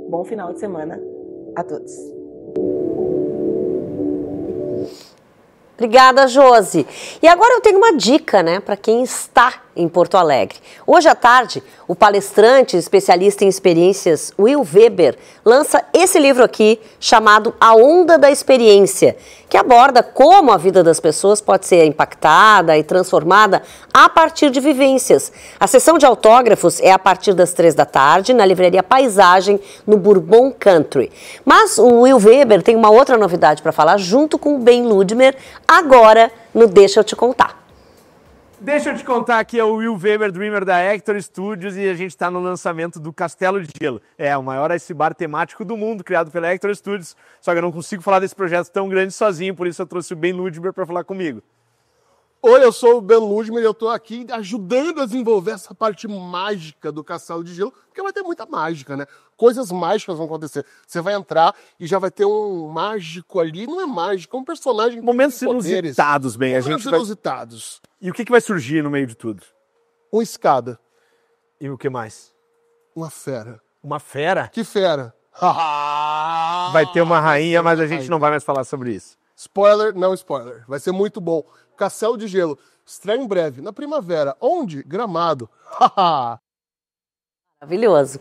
J: Bom final de semana a todos.
A: Obrigada, Josi. E agora eu tenho uma dica, né, para quem está em Porto Alegre. Hoje à tarde, o palestrante especialista em experiências Will Weber lança esse livro aqui, chamado A Onda da Experiência, que aborda como a vida das pessoas pode ser impactada e transformada a partir de vivências. A sessão de autógrafos é a partir das 3 da tarde, na livraria Paisagem, no Bourbon Country. Mas o Will Weber tem uma outra novidade para falar, junto com o Ben Ludmer, agora no Deixa Eu Te Contar.
K: Deixa eu te contar, aqui é o Will Weber, Dreamer da Hector Studios, e a gente está no lançamento do Castelo de Gelo. É o maior ice bar temático do mundo, criado pela Hector Studios, só que eu não consigo falar desse projeto tão grande sozinho, por isso eu trouxe o Ben Ludmer para falar comigo.
L: Oi, eu sou o Ben Ludmer e eu estou aqui ajudando a desenvolver essa parte mágica do Castelo de Gelo, porque vai ter muita mágica, né? Coisas mágicas vão acontecer. Você vai entrar e já vai ter um mágico ali, não é mágico, é um personagem com
K: momentos inusitados, Ben.
L: Momentos inusitados.
K: E o que vai surgir no meio de tudo?
L: Uma escada.
K: E o que mais?
L: Uma fera.
K: Uma fera?
L: Que fera?
K: Vai ter uma rainha, mas a gente não vai mais falar sobre isso.
L: Spoiler, não spoiler. Vai ser muito bom. Castelo de Gelo, estreia em breve, na primavera. Onde? Gramado.
A: Maravilhoso.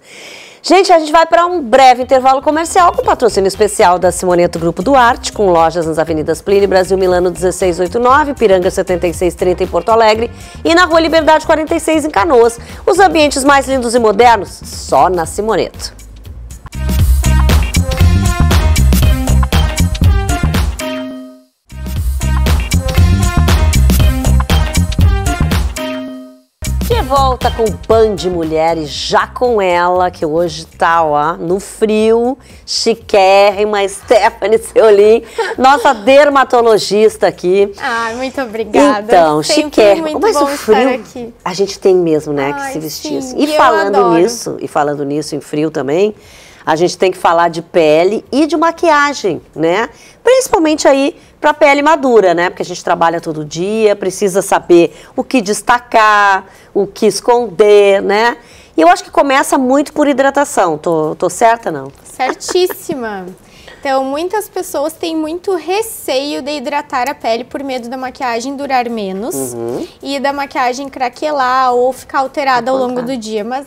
A: Gente, a gente vai para um breve intervalo comercial com patrocínio especial da Simoneto Grupo Duarte, com lojas nas avenidas Plínio, Brasil Milano 1689, Piranga 7630 em Porto Alegre e na Rua Liberdade 46 em Canoas. Os ambientes mais lindos e modernos, só na Simoneto. Volta com o Band Mulheres, já com ela, que hoje tá, ó, no frio, chiquérrima, Stephanie Seolin, nossa dermatologista aqui.
M: Ah, muito obrigada.
A: Então, chiquérrima,
M: muito
A: mas
M: bom
A: o frio,
M: aqui.
A: a gente tem mesmo, né, que se vestir assim. E falando nisso, em frio também, a gente tem que falar de pele e de maquiagem, né? Principalmente aí para pele madura, né? Porque a gente trabalha todo dia, precisa saber o que destacar, o que esconder, né? E eu acho que começa muito por hidratação. Tô certa, não?
M: Certíssima. Então, muitas pessoas têm muito receio de hidratar a pele por medo da maquiagem durar menos e da maquiagem craquelar ou ficar alterada ao longo do dia, mas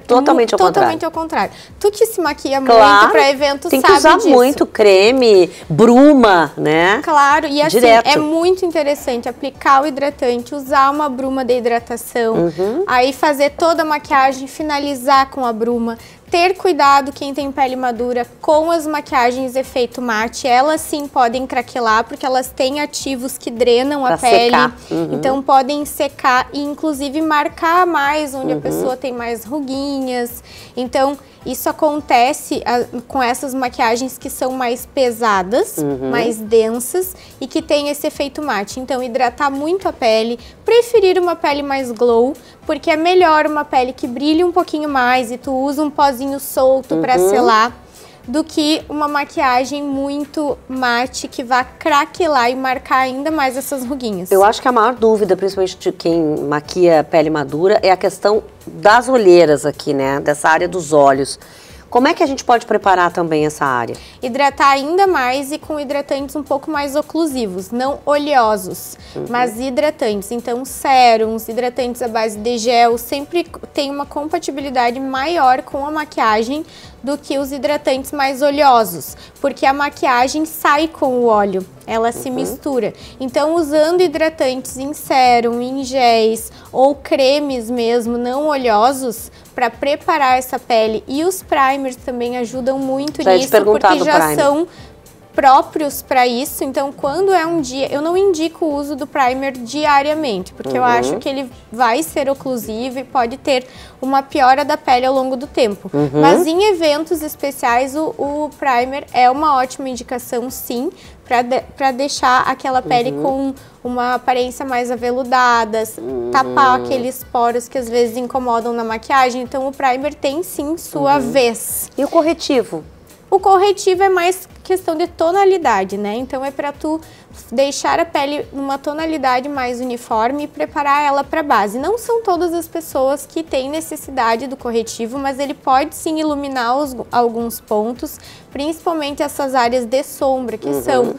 M: totalmente ao contrário. Tu que se maquia muito para eventos,
A: tem que
M: sabe
A: usar
M: disso.
A: muito creme, bruma, né?
M: Claro, e assim,
A: direto.
M: É muito interessante aplicar o hidratante, usar uma bruma de hidratação, aí fazer toda a maquiagem, finalizar com a bruma. Ter cuidado, quem tem pele madura, com as maquiagens efeito mate. Elas sim podem craquelar, porque elas têm ativos que drenam a pele.
A: Secar.
M: Então podem secar e inclusive marcar mais onde a pessoa tem mais ruguinhas. Então isso acontece com essas maquiagens que são mais pesadas, mais densas e que tem esse efeito mate. Então hidratar muito a pele, preferir uma pele mais glow, porque é melhor uma pele que brilhe um pouquinho mais e tu usa um pozinho solto para selar, do que uma maquiagem muito mate que vá craquelar e marcar ainda mais essas ruguinhas.
A: Eu acho que a maior dúvida, principalmente de quem maquia pele madura, é a questão das olheiras aqui, né? Dessa área dos olhos. Como é que a gente pode preparar também essa área?
M: Hidratar ainda mais e com hidratantes um pouco mais oclusivos, não oleosos, mas hidratantes. Então, sérums, hidratantes à base de gel, sempre tem uma compatibilidade maior com a maquiagem do que os hidratantes mais oleosos, porque a maquiagem sai com o óleo, ela se mistura. Então, usando hidratantes em sérum, em géis ou cremes mesmo, não oleosos, para preparar essa pele. E os primers também ajudam muito nisso, porque já são próprios para isso, então quando é um dia, eu não indico o uso do primer diariamente, porque eu acho que ele vai ser oclusivo e pode ter uma piora da pele ao longo do tempo. Mas em eventos especiais, o primer é uma ótima indicação, sim, para deixar aquela pele com uma aparência mais aveludada, tapar aqueles poros que às vezes incomodam na maquiagem. Então o primer tem sim sua vez.
A: E o corretivo?
M: O corretivo é mais questão de tonalidade, né? Então é para tu deixar a pele numa tonalidade mais uniforme e preparar ela para base. Não são todas as pessoas que têm necessidade do corretivo, mas ele pode sim iluminar alguns pontos, principalmente essas áreas de sombra, que são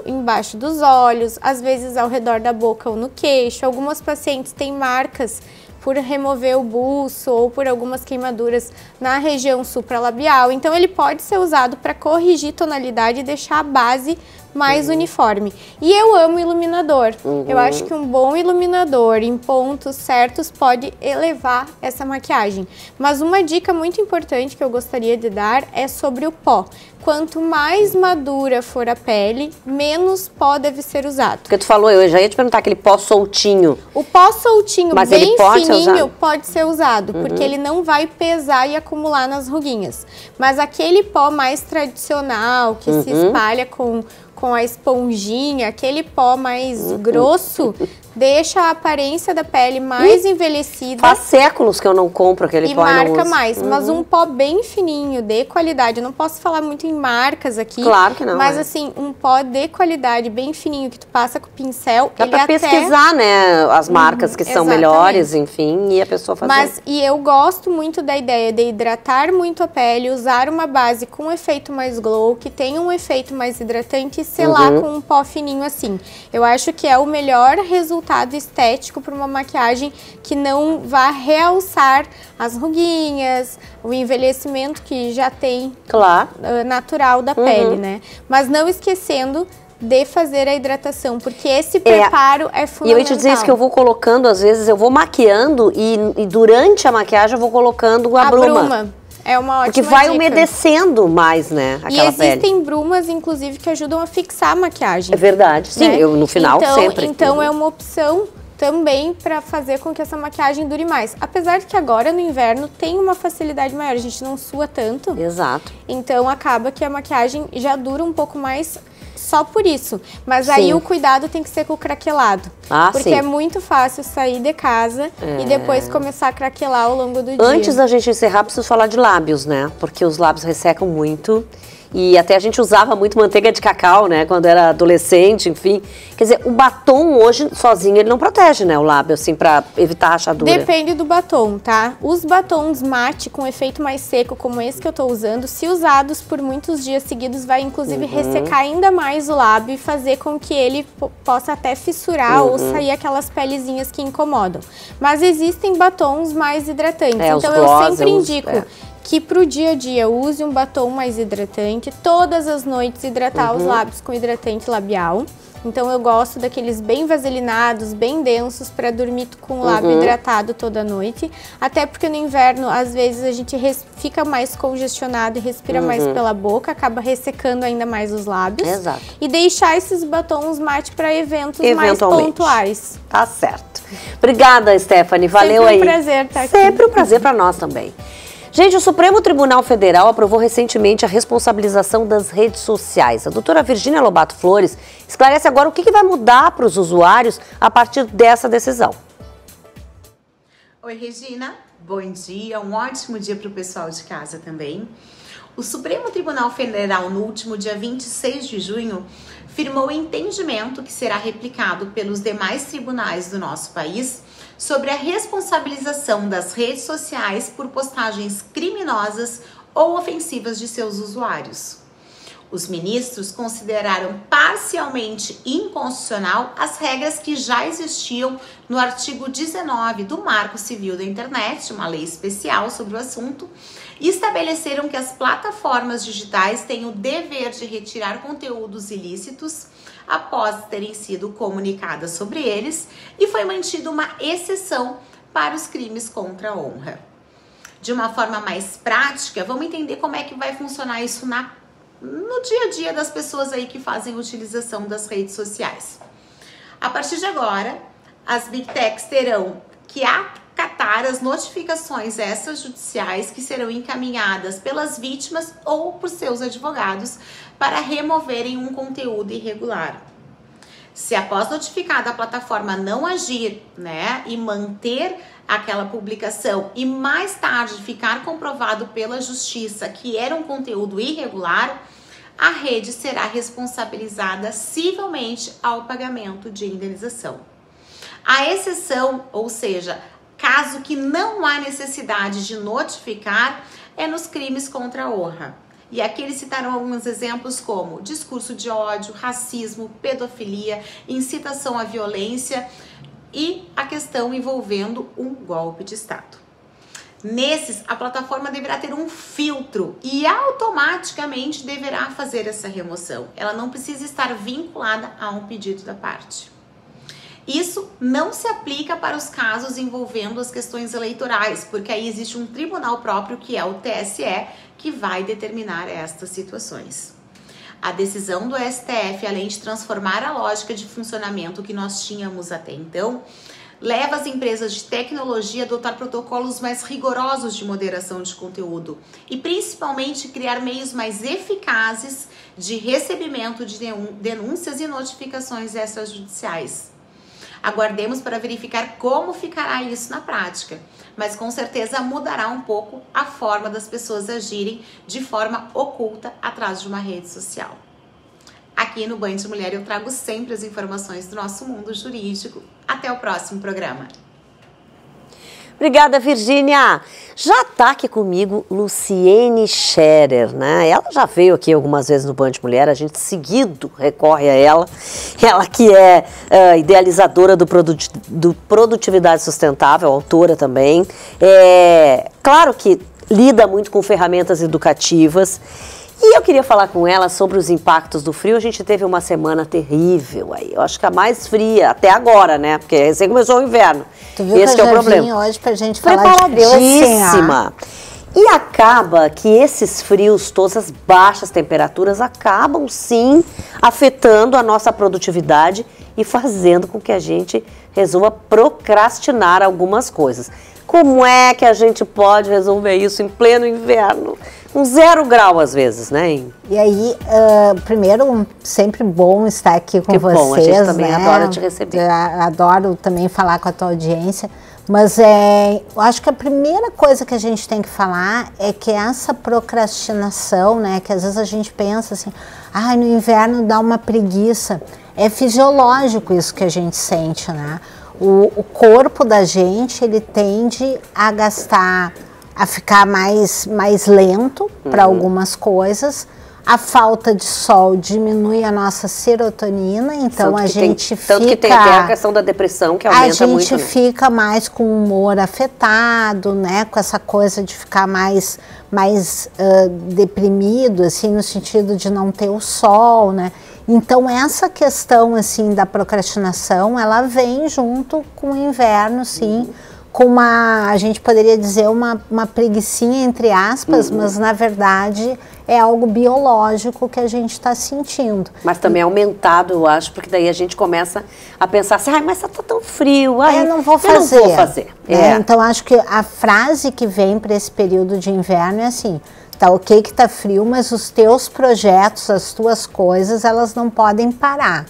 M: embaixo dos olhos, às vezes ao redor da boca ou no queixo. Algumas pacientes têm marcas por remover o buço ou por algumas queimaduras na região supralabial. Então ele pode ser usado para corrigir tonalidade e deixar a base mais uniforme. E eu amo iluminador. Eu acho que um bom iluminador em pontos certos pode elevar essa maquiagem. Mas uma dica muito importante que eu gostaria de dar é sobre o pó. Quanto mais madura for a pele, menos pó deve ser usado.
A: Porque tu falou, eu já ia te perguntar, aquele pó soltinho.
M: O pó soltinho,
A: mas
M: bem
A: ele pode
M: fininho, pode ser usado, porque ele não vai pesar e acumular nas ruguinhas. Mas aquele pó mais tradicional, que se espalha com a esponjinha, aquele pó mais grosso, deixa a aparência da pele mais envelhecida.
A: Faz séculos que eu não compro aquele pó.
M: E marca mais, mas um pó bem fininho, de qualidade. Eu não posso falar muito em marcas aqui.
A: Claro que não.
M: Mas assim, um pó de qualidade, bem fininho, que tu passa com o pincel.
A: Dá pra pesquisar, né, as marcas que são melhores, enfim, e a pessoa fazer.
M: E eu gosto muito da ideia de hidratar muito a pele, usar uma base com um efeito mais glow, que tenha um efeito mais hidratante e selar com um pó fininho assim. Eu acho que é o melhor resultado estético para uma maquiagem que não vá realçar as ruguinhas, o envelhecimento que já tem natural da pele, né? Mas não esquecendo de fazer a hidratação, porque esse preparo é fundamental.
A: E eu ia te dizer isso, que eu vou colocando, às vezes eu vou maquiando e durante a maquiagem eu vou colocando a bruma.
M: É uma ótima
A: Porque vai
M: dica.
A: Umedecendo mais, né, aquela
M: pele. E existem
A: pele.
M: Brumas, inclusive, que ajudam a fixar a maquiagem.
A: É verdade, sim,
M: né?
A: eu no final sempre.
M: Então é uma opção também para fazer com que essa maquiagem dure mais. Apesar de que agora no inverno tem uma facilidade maior, a gente não sua tanto.
A: Exato.
M: Então acaba que a maquiagem já dura um pouco mais só por isso. Mas aí o cuidado tem que ser com o craquelado. Porque é muito fácil sair de casa e depois começar a craquelar ao longo do dia.
A: Antes da gente encerrar, preciso falar de lábios, né? Porque os lábios ressecam muito. E até a gente usava muito manteiga de cacau, né? Quando era adolescente, enfim. Quer dizer, o batom hoje, sozinho, ele não protege, né? O lábio, assim, pra evitar rachadura.
M: Depende do batom, tá? Os batons mate com efeito mais seco, como esse que eu tô usando, se usados por muitos dias seguidos, vai inclusive ressecar ainda mais o lábio e fazer com que ele possa até fissurar ou sair aquelas pelezinhas que incomodam. Mas existem batons mais hidratantes. Então eu sempre indico que pro dia a dia use um batom mais hidratante, todas as noites hidratar os lábios com hidratante labial. Então eu gosto daqueles bem vaselinados, bem densos, para dormir com o lábio hidratado toda noite. Até porque no inverno, às vezes, a gente fica mais congestionado e respira mais pela boca, acaba ressecando ainda mais os lábios.
A: Exato.
M: E deixar esses batons mate para eventos mais pontuais.
A: Tá certo. Obrigada, Stephanie. Valeu aí.
M: Sempre um prazer estar aqui.
A: Sempre um prazer para nós também. Gente, o Supremo Tribunal Federal aprovou recentemente a responsabilização das redes sociais. A doutora Virgínia Lobato Flores esclarece agora o que vai mudar para os usuários a partir dessa decisão.
N: Oi, Regina. Bom dia. Um ótimo dia para o pessoal de casa também. O Supremo Tribunal Federal, no último dia 26 de junho, firmou o entendimento que será replicado pelos demais tribunais do nosso país sobre a responsabilização das redes sociais por postagens criminosas ou ofensivas de seus usuários. Os ministros consideraram parcialmente inconstitucional as regras que já existiam no artigo 19 do Marco Civil da Internet, uma lei especial sobre o assunto, e estabeleceram que as plataformas digitais têm o dever de retirar conteúdos ilícitos após terem sido comunicadas sobre eles, e foi mantida uma exceção para os crimes contra a honra. De uma forma mais prática, vamos entender como é que vai funcionar isso na no dia a dia das pessoas aí que fazem utilização das redes sociais. A partir de agora, as Big Techs terão que acatar as notificações extrajudiciais que serão encaminhadas pelas vítimas ou por seus advogados para removerem um conteúdo irregular. Se após notificada a plataforma não agir, né, e manter aquela publicação e mais tarde ficar comprovado pela justiça que era um conteúdo irregular, a rede será responsabilizada civilmente ao pagamento de indenização. A exceção, ou seja, caso que não há necessidade de notificar, é nos crimes contra a honra. E aqui eles citaram alguns exemplos como discurso de ódio, racismo, pedofilia, incitação à violência e a questão envolvendo um golpe de Estado. Nesses, a plataforma deverá ter um filtro e automaticamente deverá fazer essa remoção. Ela não precisa estar vinculada a um pedido da parte. Isso não se aplica para os casos envolvendo as questões eleitorais, porque aí existe um tribunal próprio, que é o TSE, que vai determinar estas situações. A decisão do STF, além de transformar a lógica de funcionamento que nós tínhamos até então, leva as empresas de tecnologia a adotar protocolos mais rigorosos de moderação de conteúdo e principalmente criar meios mais eficazes de recebimento de denúncias e notificações extrajudiciais. Aguardemos para verificar como ficará isso na prática, mas com certeza mudará um pouco a forma das pessoas agirem de forma oculta atrás de uma rede social. Aqui no Band Mulher eu trago sempre as informações do nosso mundo jurídico. Até o próximo programa.
A: Obrigada, Virgínia. Já está aqui comigo Luciene Scherer, né? Ela já veio aqui algumas vezes no Band Mulher, a gente seguido recorre a ela. Ela que é idealizadora do Produtividade Sustentável, autora também. Claro que lida muito com ferramentas educativas. E eu queria falar com ela sobre os impactos do frio. A gente teve uma semana terrível aí. Eu acho que a mais fria até agora, né? Porque recém começou o inverno.
O: Tu viu
A: Esse
O: que
A: é o problema.
O: Hoje pra gente falar de frio
A: Preparadíssima. E acaba que esses frios, todas as baixas temperaturas, acabam sim afetando a nossa produtividade e fazendo com que a gente resolva procrastinar algumas coisas. Como é que a gente pode resolver isso em pleno inverno? Com 0 grau às vezes, né?
O: E aí, primeiro, sempre bom estar aqui com vocês.
A: Bom, a gente também adora te receber.
O: Adoro também falar com a tua audiência. Mas eu acho que a primeira coisa que a gente tem que falar é que essa procrastinação, né? Que às vezes a gente pensa assim, no inverno dá uma preguiça. É fisiológico isso que a gente sente, né? O corpo da gente, ele tende a ficar mais lento para algumas coisas. A falta de sol diminui a nossa serotonina, então a gente fica...
A: Tanto que tem até a questão da depressão, que aumenta muito,
O: A gente fica mais com o humor afetado, né? Com essa coisa de ficar mais deprimido, assim, no sentido de não ter o sol, né? Então essa questão, assim, da procrastinação, ela vem junto com o inverno, sim, com a gente poderia dizer uma preguicinha, entre aspas, mas na verdade é algo biológico que a gente está sentindo.
A: Mas também é aumentado, eu acho, porque daí a gente começa a pensar assim, mas tá tão frio,
O: eu não vou fazer. Então acho que a frase que vem para esse período de inverno é assim, tá ok que tá frio, mas os teus projetos, as tuas coisas, elas não podem parar.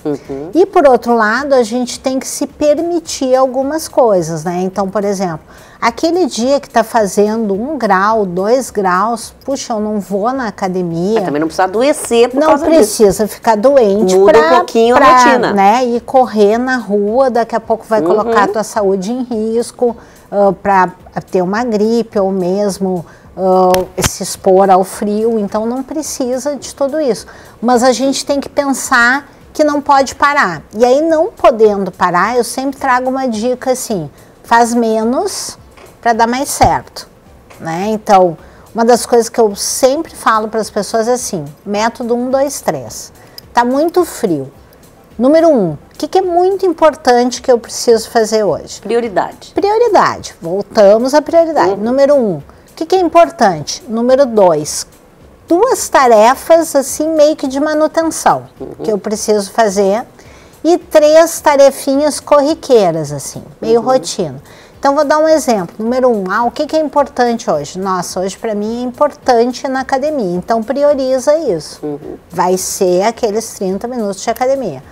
O: E por outro lado, a gente tem que se permitir algumas coisas, né? Então, por exemplo, aquele dia que tá fazendo 1 grau, 2 graus, puxa, eu não vou na academia.
A: Mas também não precisa adoecer por causa disso.
O: Não precisa ficar doente.
A: Muda um pouquinho a rotina.
O: Né? E correr na rua, daqui a pouco vai colocar a tua saúde em risco para ter uma gripe ou mesmo... se expor ao frio, então não precisa de tudo isso. Mas a gente tem que pensar que não pode parar. E aí, não podendo parar, eu sempre trago uma dica assim, faz menos para dar mais certo, né? Então, uma das coisas que eu sempre falo para as pessoas é assim, método 1, 2, 3. Tá muito frio. Número 1, o que é muito importante que eu preciso fazer hoje?
A: Prioridade.
O: Prioridade. Voltamos à prioridade. Número 1. O que é importante? Número 2, 2 tarefas, assim, meio que de manutenção, que eu preciso fazer, e 3 tarefinhas corriqueiras, assim, meio rotina. Então, vou dar um exemplo. Número 1, o que é importante hoje? Nossa, hoje para mim é importante na academia, então prioriza isso. Vai ser aqueles 30 minutos de academia.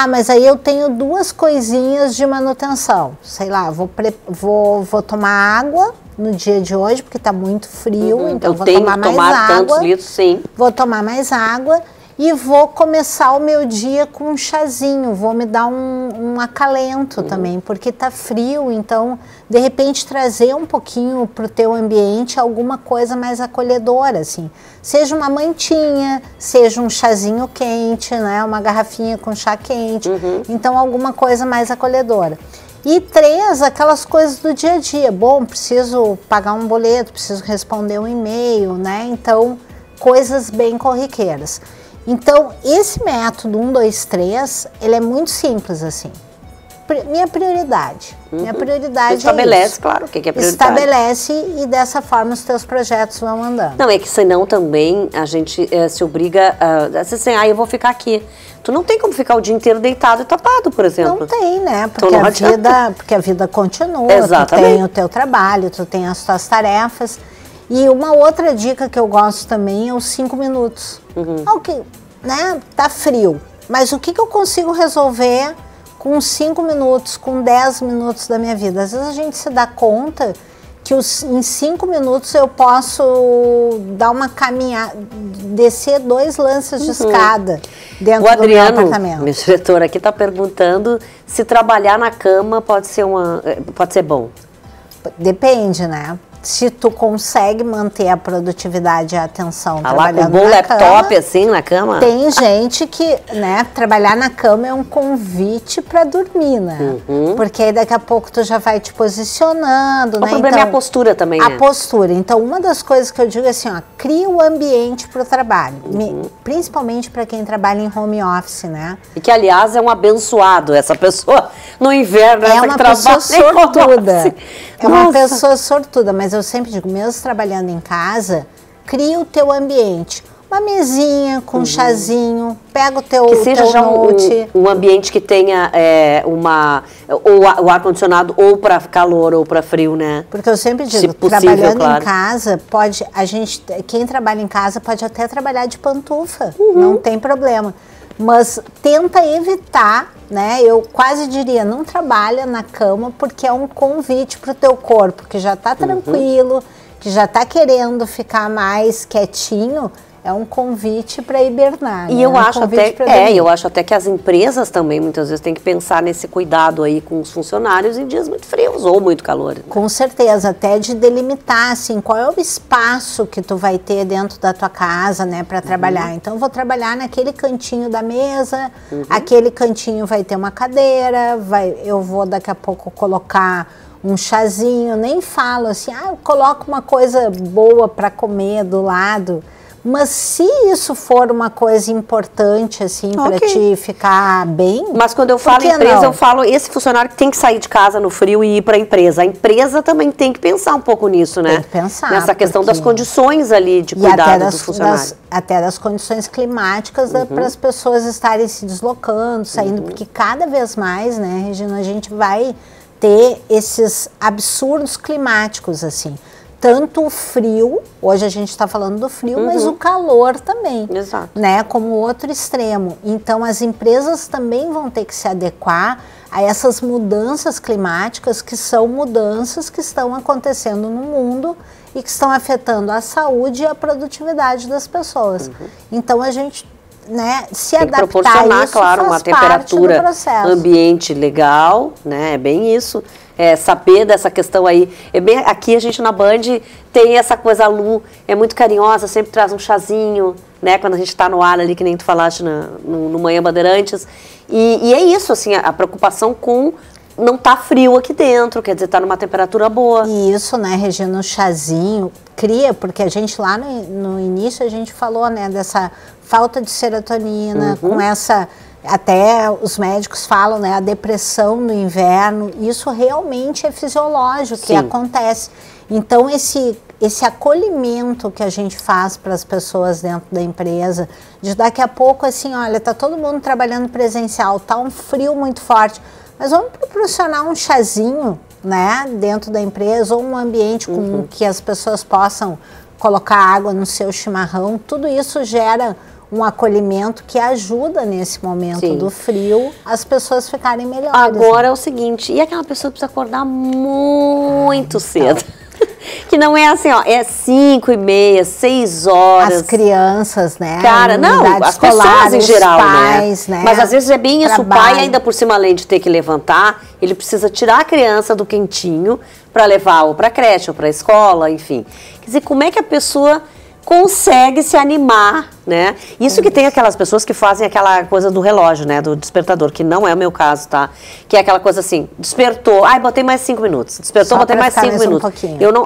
O: Mas aí eu tenho 2 coisinhas de manutenção. Sei lá, vou tomar água no dia de hoje, porque está muito frio, então vou tomar mais água.
A: Tantos litros, sim.
O: Vou tomar mais água e vou começar o meu dia com um chazinho, vou me dar um acalento também, porque está frio, então de repente trazer um pouquinho para o teu ambiente alguma coisa mais acolhedora, assim. Seja uma mantinha, seja um chazinho quente, né? Uma garrafinha com chá quente, então alguma coisa mais acolhedora. E 3, aquelas coisas do dia a dia. Bom, preciso pagar um boleto, preciso responder um e-mail, né? Então, coisas bem corriqueiras. Então, esse método 1, 2, 3, ele é muito simples, assim. Minha prioridade. Minha prioridade
A: estabelece,
O: isso.
A: Claro, o que é prioridade.
O: Estabelece e dessa forma os teus projetos vão andando.
A: Não, é que senão também a gente se obriga a... Assim, eu vou ficar aqui. Tu não tem como ficar o dia inteiro deitado e tapado, por exemplo.
O: Não tem, né? Porque a vida continua.
A: Exatamente.
O: Tu tem o teu trabalho, tu tem as tuas tarefas. E uma outra dica que eu gosto também é os 5 minutos. Né? Tá frio, mas o que eu consigo resolver com 5 minutos, com 10 minutos da minha vida? Às vezes a gente se dá conta que em 5 minutos eu posso dar uma caminhada, descer 2 lances de escada dentro do meu apartamento.
A: Meu diretor aqui está perguntando se trabalhar na cama pode ser bom.
O: Depende, né? Se tu consegue manter a produtividade e a atenção trabalhando
A: com um bom
O: na
A: laptop
O: cama,
A: assim na cama.
O: Tem gente que, né, trabalhar na cama é um convite para dormir, né? Porque aí daqui a pouco tu já vai te posicionando, né?
A: O problema é a postura também, né?
O: A postura. Então, uma das coisas que eu digo é assim, cria o ambiente para o trabalho, principalmente para quem trabalha em home office, né?
A: E que, aliás, é um abençoado essa pessoa no inverno.
O: É uma pessoa sortuda. É uma pessoa sortuda, mas eu sempre digo, mesmo trabalhando em casa, cria o teu ambiente. Uma mesinha com um chazinho, pega o teu
A: que seja já um ambiente que tenha o ar-condicionado ou para calor ou para frio, né?
O: Porque eu sempre digo, trabalhando em casa, quem trabalha em casa pode até trabalhar de pantufa, não tem problema. Mas tenta evitar, né? Eu quase diria, não trabalha na cama, porque é um convite para o teu corpo, que já está tranquilo, que já está querendo ficar mais quietinho, é um convite para hibernar.
A: E eu acho até que as empresas também muitas vezes têm que pensar nesse cuidado aí com os funcionários em dias muito frios ou muito calor. Né?
O: Com certeza, até de delimitar assim, qual é o espaço que tu vai ter dentro da tua casa, né, para trabalhar. Então eu vou trabalhar naquele cantinho da mesa, aquele cantinho vai ter uma cadeira, eu vou daqui a pouco colocar um chazinho, nem falo assim, eu coloco uma coisa boa para comer do lado. Mas se isso for uma coisa importante, assim, para te ficar bem...
A: Mas quando eu falo empresa, eu falo esse funcionário que tem que sair de casa no frio e ir para a empresa. A empresa também tem que pensar um pouco nisso, né?
O: Tem que pensar.
A: Nessa questão das condições ali de cuidado do funcionário.
O: Até das condições climáticas para as pessoas estarem se deslocando, saindo, porque cada vez mais, né, Regina, a gente vai ter esses absurdos climáticos, assim. Tanto o frio, hoje a gente está falando do frio, mas o calor também, né, como outro extremo. Então as empresas também vão ter que se adequar a essas mudanças climáticas, que são mudanças que estão acontecendo no mundo e que estão afetando a saúde e a produtividade das pessoas. Então a gente, né, se
A: tem que
O: adaptar
A: proporcionar,
O: a isso,
A: claro, uma temperatura, ambiente legal, né, é bem isso. Saber dessa questão aí. Aqui a gente na Band tem essa coisa, a Lu é muito carinhosa, sempre traz um chazinho, né? Quando a gente está no ar ali, que nem tu falaste no Manhã Bandeirantes. E é isso, assim, a preocupação com não tá frio aqui dentro, quer dizer, tá numa temperatura boa.
O: E isso, né, Regina, o chazinho cria, porque a gente lá no início a gente falou, né, dessa falta de serotonina, com essa... Até os médicos falam, né, a depressão no inverno, isso realmente é fisiológico, que acontece. Então, esse acolhimento que a gente faz para as pessoas dentro da empresa, de daqui a pouco assim, olha, tá todo mundo trabalhando presencial, tá um frio muito forte, mas vamos proporcionar um chazinho, né, dentro da empresa, ou um ambiente com que as pessoas possam colocar água no seu chimarrão. Tudo isso gera um acolhimento que ajuda nesse momento do frio as pessoas ficarem melhores.
A: Agora é o seguinte, e aquela pessoa que precisa acordar muito cedo? Que não é assim, ó, é 5h30, 6 horas.
O: As crianças, né?
A: Cara, não, as pessoas em geral, pais, né? Mas às vezes é bem isso, o pai ainda por cima, além de ter que levantar, ele precisa tirar a criança do quentinho para levar ou para creche ou para escola, enfim. Quer dizer, como é que a pessoa consegue se animar, né? Isso que tem aquelas pessoas que fazem aquela coisa do relógio, né? Do despertador, que não é o meu caso, tá? Que é aquela coisa assim, despertou, ai, botei mais 5 minutos. Despertou, botei mais 5 minutos.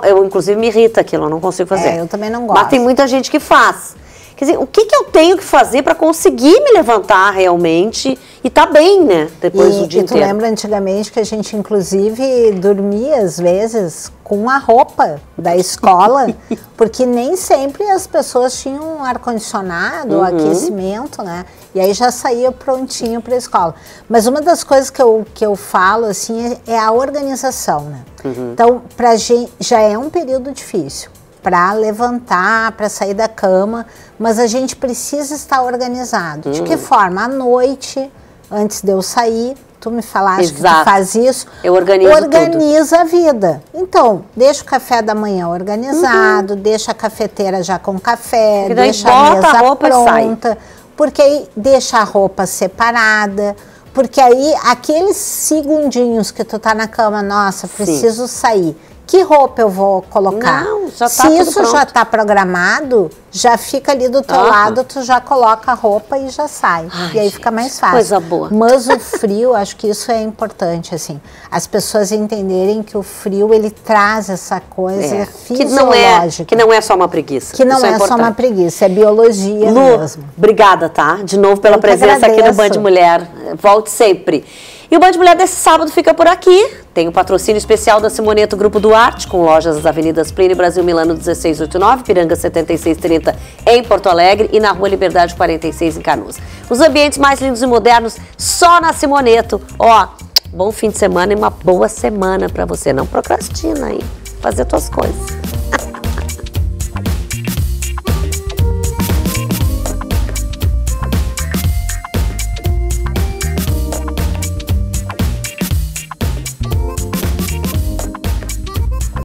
A: Eu, inclusive, me irrita aquilo, eu não consigo fazer.
O: Eu também não gosto.
A: Mas tem muita gente que faz. Quer dizer, o que eu tenho que fazer para conseguir me levantar realmente e tá bem, né? Depois do dia inteiro.
O: E tu lembra antigamente que a gente, inclusive, dormia, às vezes, com a roupa da escola, porque nem sempre as pessoas tinham ar-condicionado, aquecimento, né? E aí já saía prontinho para a escola. Mas uma das coisas que eu falo, assim, é a organização, né? Então, pra gente, já é um período difícil para levantar, para sair da cama, mas a gente precisa estar organizado. De que forma? À noite, antes de eu sair, tu me falaste que tu faz isso.
A: Eu organizo
O: Organiza tudo. A vida. Então, deixa o café da manhã organizado, deixa a cafeteira já com café, deixa a mesa pronta, porque aí deixa a roupa separada, porque aí aqueles segundinhos que tu tá na cama, nossa, preciso sair. Que roupa eu vou colocar?
A: Não, já tá
O: Se isso já está programado, já fica ali do teu lado, tu já coloca a roupa e já sai. E aí fica mais fácil.
A: Coisa boa.
O: Mas o frio, acho que isso é importante, assim. As pessoas entenderem que o frio, ele traz essa coisa fisiológica.
A: Que não é só uma preguiça.
O: Que não é só uma preguiça, é biologia mesmo.
A: Obrigada, tá? De novo pela presença aqui no Band Mulher. Volte sempre. E o Band Mulher desse sábado fica por aqui. Tem o patrocínio especial da Simoneto Grupo Duarte, com lojas nas avenidas Plínio Brasil Milano 1689, Piranga 7630 em Porto Alegre e na Rua Liberdade 46 em Canoas. Os ambientes mais lindos e modernos só na Simoneto. Ó, bom fim de semana e uma boa semana para você. Não procrastina aí, fazer tuas coisas.